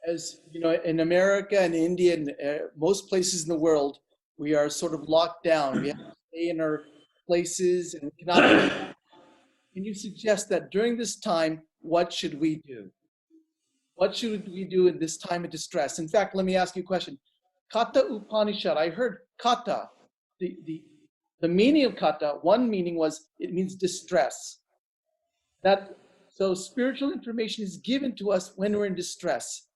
as you know, in America and India and most places in the world, we are sort of locked down. We have to stay in our places and we cannot. Can you suggest that during this time, what should we do? What should we do in this time of distress? In fact, let me ask you a question. Kata Upanishad, I heard kata, the meaning of kata, one meaning was it means distress. So spiritual information is given to us when we're in distress.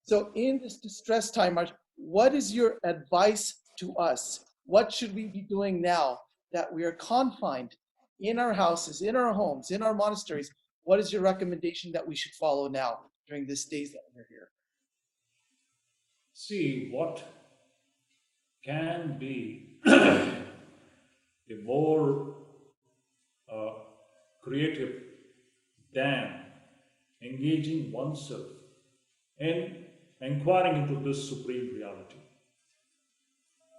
So in this distress time, what is your advice to us? What should we be doing now that we are confined in our houses, in our homes, in our monasteries? What is your recommendation that we should follow now during these days that we're here? See, what can be a more creative than engaging oneself in inquiring into this supreme reality.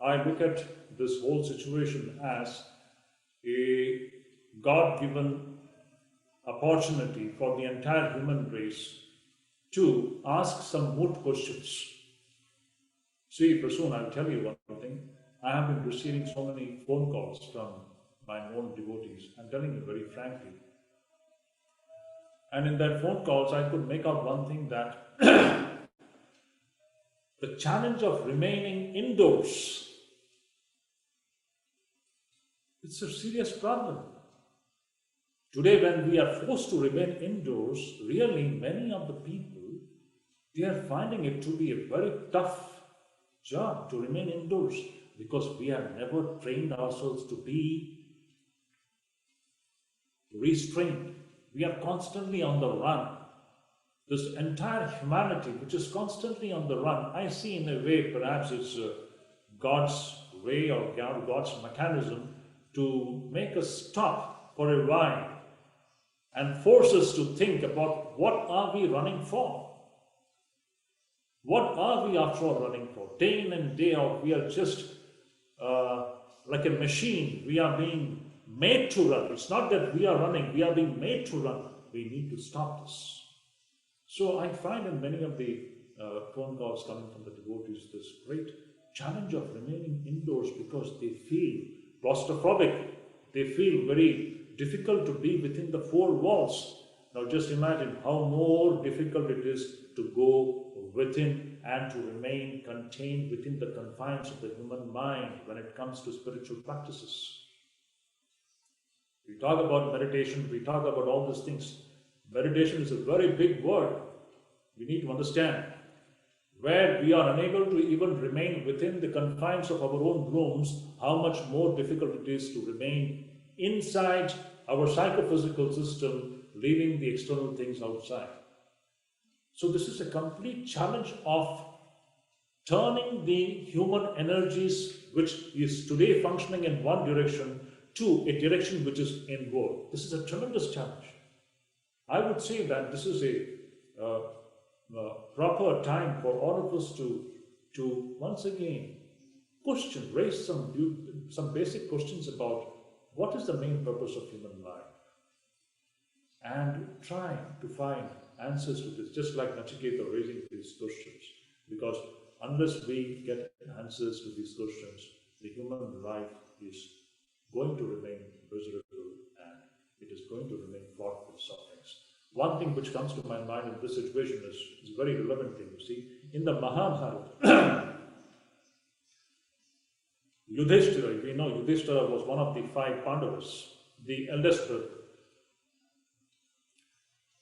I look at this whole situation as a God-given opportunity for the entire human race to ask some moot questions. See, Prasoon, I'll tell you one thing. I have been receiving so many phone calls from my own devotees. I'm telling you very frankly. And in that phone calls, I could make out one thing, that the challenge of remaining indoors, it's a serious problem. Today, when we are forced to remain indoors, really many of the people, they are finding it to be a very tough job to remain indoors, because we have never trained ourselves to be restrained. We are constantly on the run. This entire humanity, which is constantly on the run, I see in a way perhaps it's God's way or God's mechanism to make us stop for a while and force us to think about what are we running for? What are we after all running for? Day in and day out, we are just like a machine. We are being made to run. It's not that we are running, we are being made to run. We need to stop this. So I find in many of the phone calls coming from the devotees this great challenge of remaining indoors, because they feel claustrophobic. They feel very difficult to be within the four walls. Now just imagine how more difficult it is to go within and to remain contained within the confines of the human mind when it comes to spiritual practices. We talk about meditation, we talk about all these things. Meditation is a very big word. We need to understand where we are unable to even remain within the confines of our own rooms, how much more difficult it is to remain inside our psychophysical system, leaving the external things outside. So this is a complete challenge of turning the human energies, which is today functioning in one direction, to a direction which is inward. This is a tremendous challenge. I would say that this is a proper time for all of us to once again raise some basic questions about what is the main purpose of human life, and try to find answers to this, just like Nachiketa raising these questions. Because unless we get answers to these questions, the human life is going to remain miserable and it is going to remain fraught with sufferings. One thing which comes to my mind in this situation is a very relevant thing. You see, in the Mahabharata, Yudhishthira, we know Yudhishthira was one of the 5 Pandavas, the eldest brother.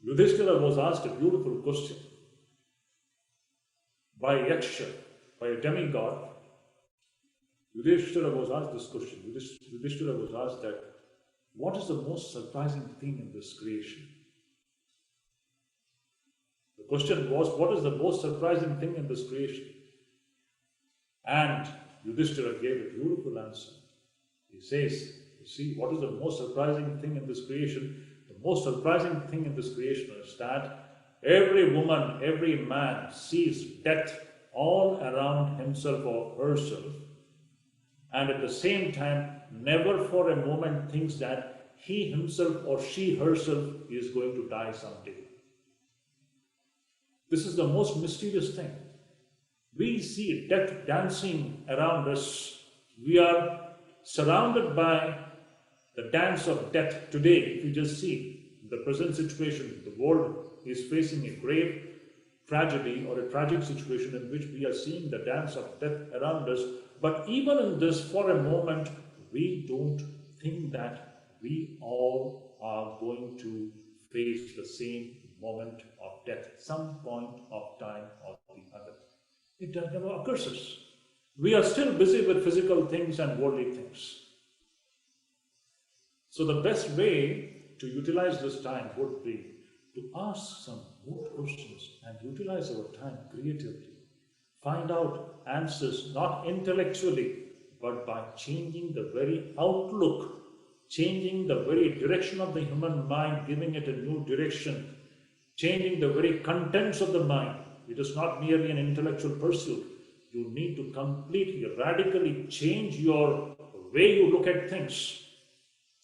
Yudhishthira was asked a beautiful question by Yaksha, by a demigod. Yudhishthira was asked this question. Yudhishthira was asked that, what is the most surprising thing in this creation? The question was, what is the most surprising thing in this creation? And Yudhishthira gave a beautiful answer. He says, you see, what is the most surprising thing in this creation? The most surprising thing in this creation is that every woman, every man sees death all around himself or herself, and at the same time, never for a moment thinks that he himself or she herself is going to die someday. This is the most mysterious thing. We see death dancing around us. We are surrounded by the dance of death today. If you just see the present situation, the world is facing a grave tragedy or a tragic situation in which we are seeing the dance of death around us. But even in this, for a moment, we don't think that we all are going to face the same moment of death at some point of time or the other. It never occurs to us. We are still busy with physical things and worldly things. So the best way to utilize this time would be to ask some good questions and utilize our time creatively. Find out answers not intellectually, but by changing the very outlook, changing the very direction of the human mind, giving it a new direction, changing the very contents of the mind. It is not merely an intellectual pursuit. You need to completely, radically change your way you look at things.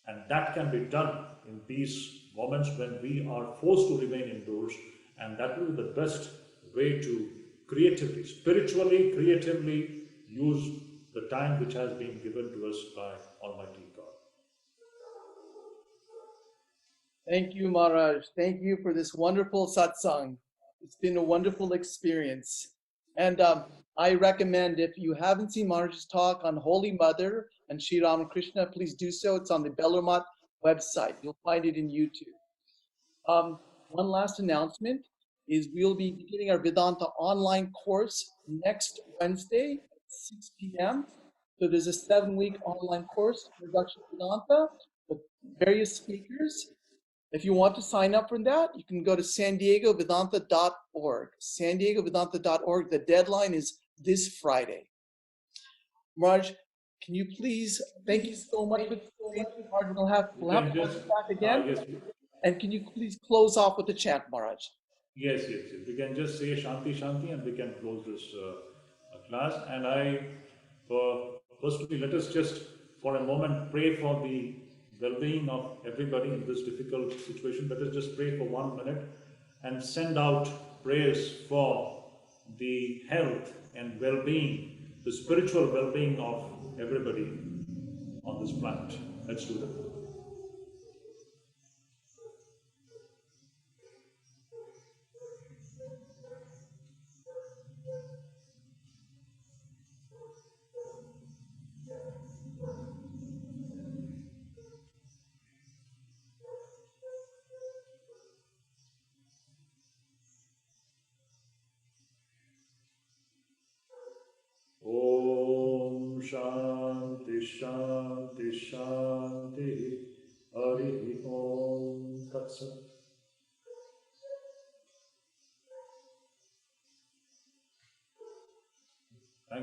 And that can be done in these moments when we are forced to remain indoors. And that will be the best way to creatively, spiritually, creatively use the time which has been given to us by Almighty God. Thank you, Maharaj. Thank you for this wonderful satsang. It's been a wonderful experience. And I recommend, if you haven't seen Maharaj's talk on Holy Mother and Sri Ramakrishna, please do so. It's on the Bellarmine website. You'll find it in YouTube. One last announcement is we'll be beginning our Vedanta online course next Wednesday at 6 p.m. So there's a 7-week online course, Introduction to Vedanta, with various speakers. If you want to sign up for that, you can go to sandiegovedanta.org. sandiegovedanta.org. The deadline is this Friday. Raj, can you please, thank you so much for the Maharaj. We'll have to back again. Yes. And can you please close off with the chant, Maharaj? Yes. We can just say Shanti Shanti and we can close this class. And firstly, let us just for a moment pray for the well-being of everybody in this difficult situation. Let us just pray for 1 minute and send out prayers for the health and well-being, the spiritual well-being of everybody on this planet. Let's do that. Om Shanti Shanti Shanti Hari Om Tat Sat.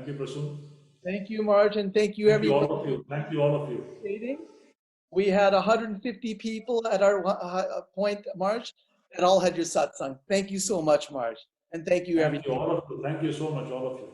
you, Prasoon. Thank you, Marge, and thank you, Thank you, everybody. all of you. Thank you, all of you. We had 150 people at our point, Marge, that all had your satsang. Thank you so much, Marge. And thank you, Thank everybody. you, all of you. Thank you so much, all of you.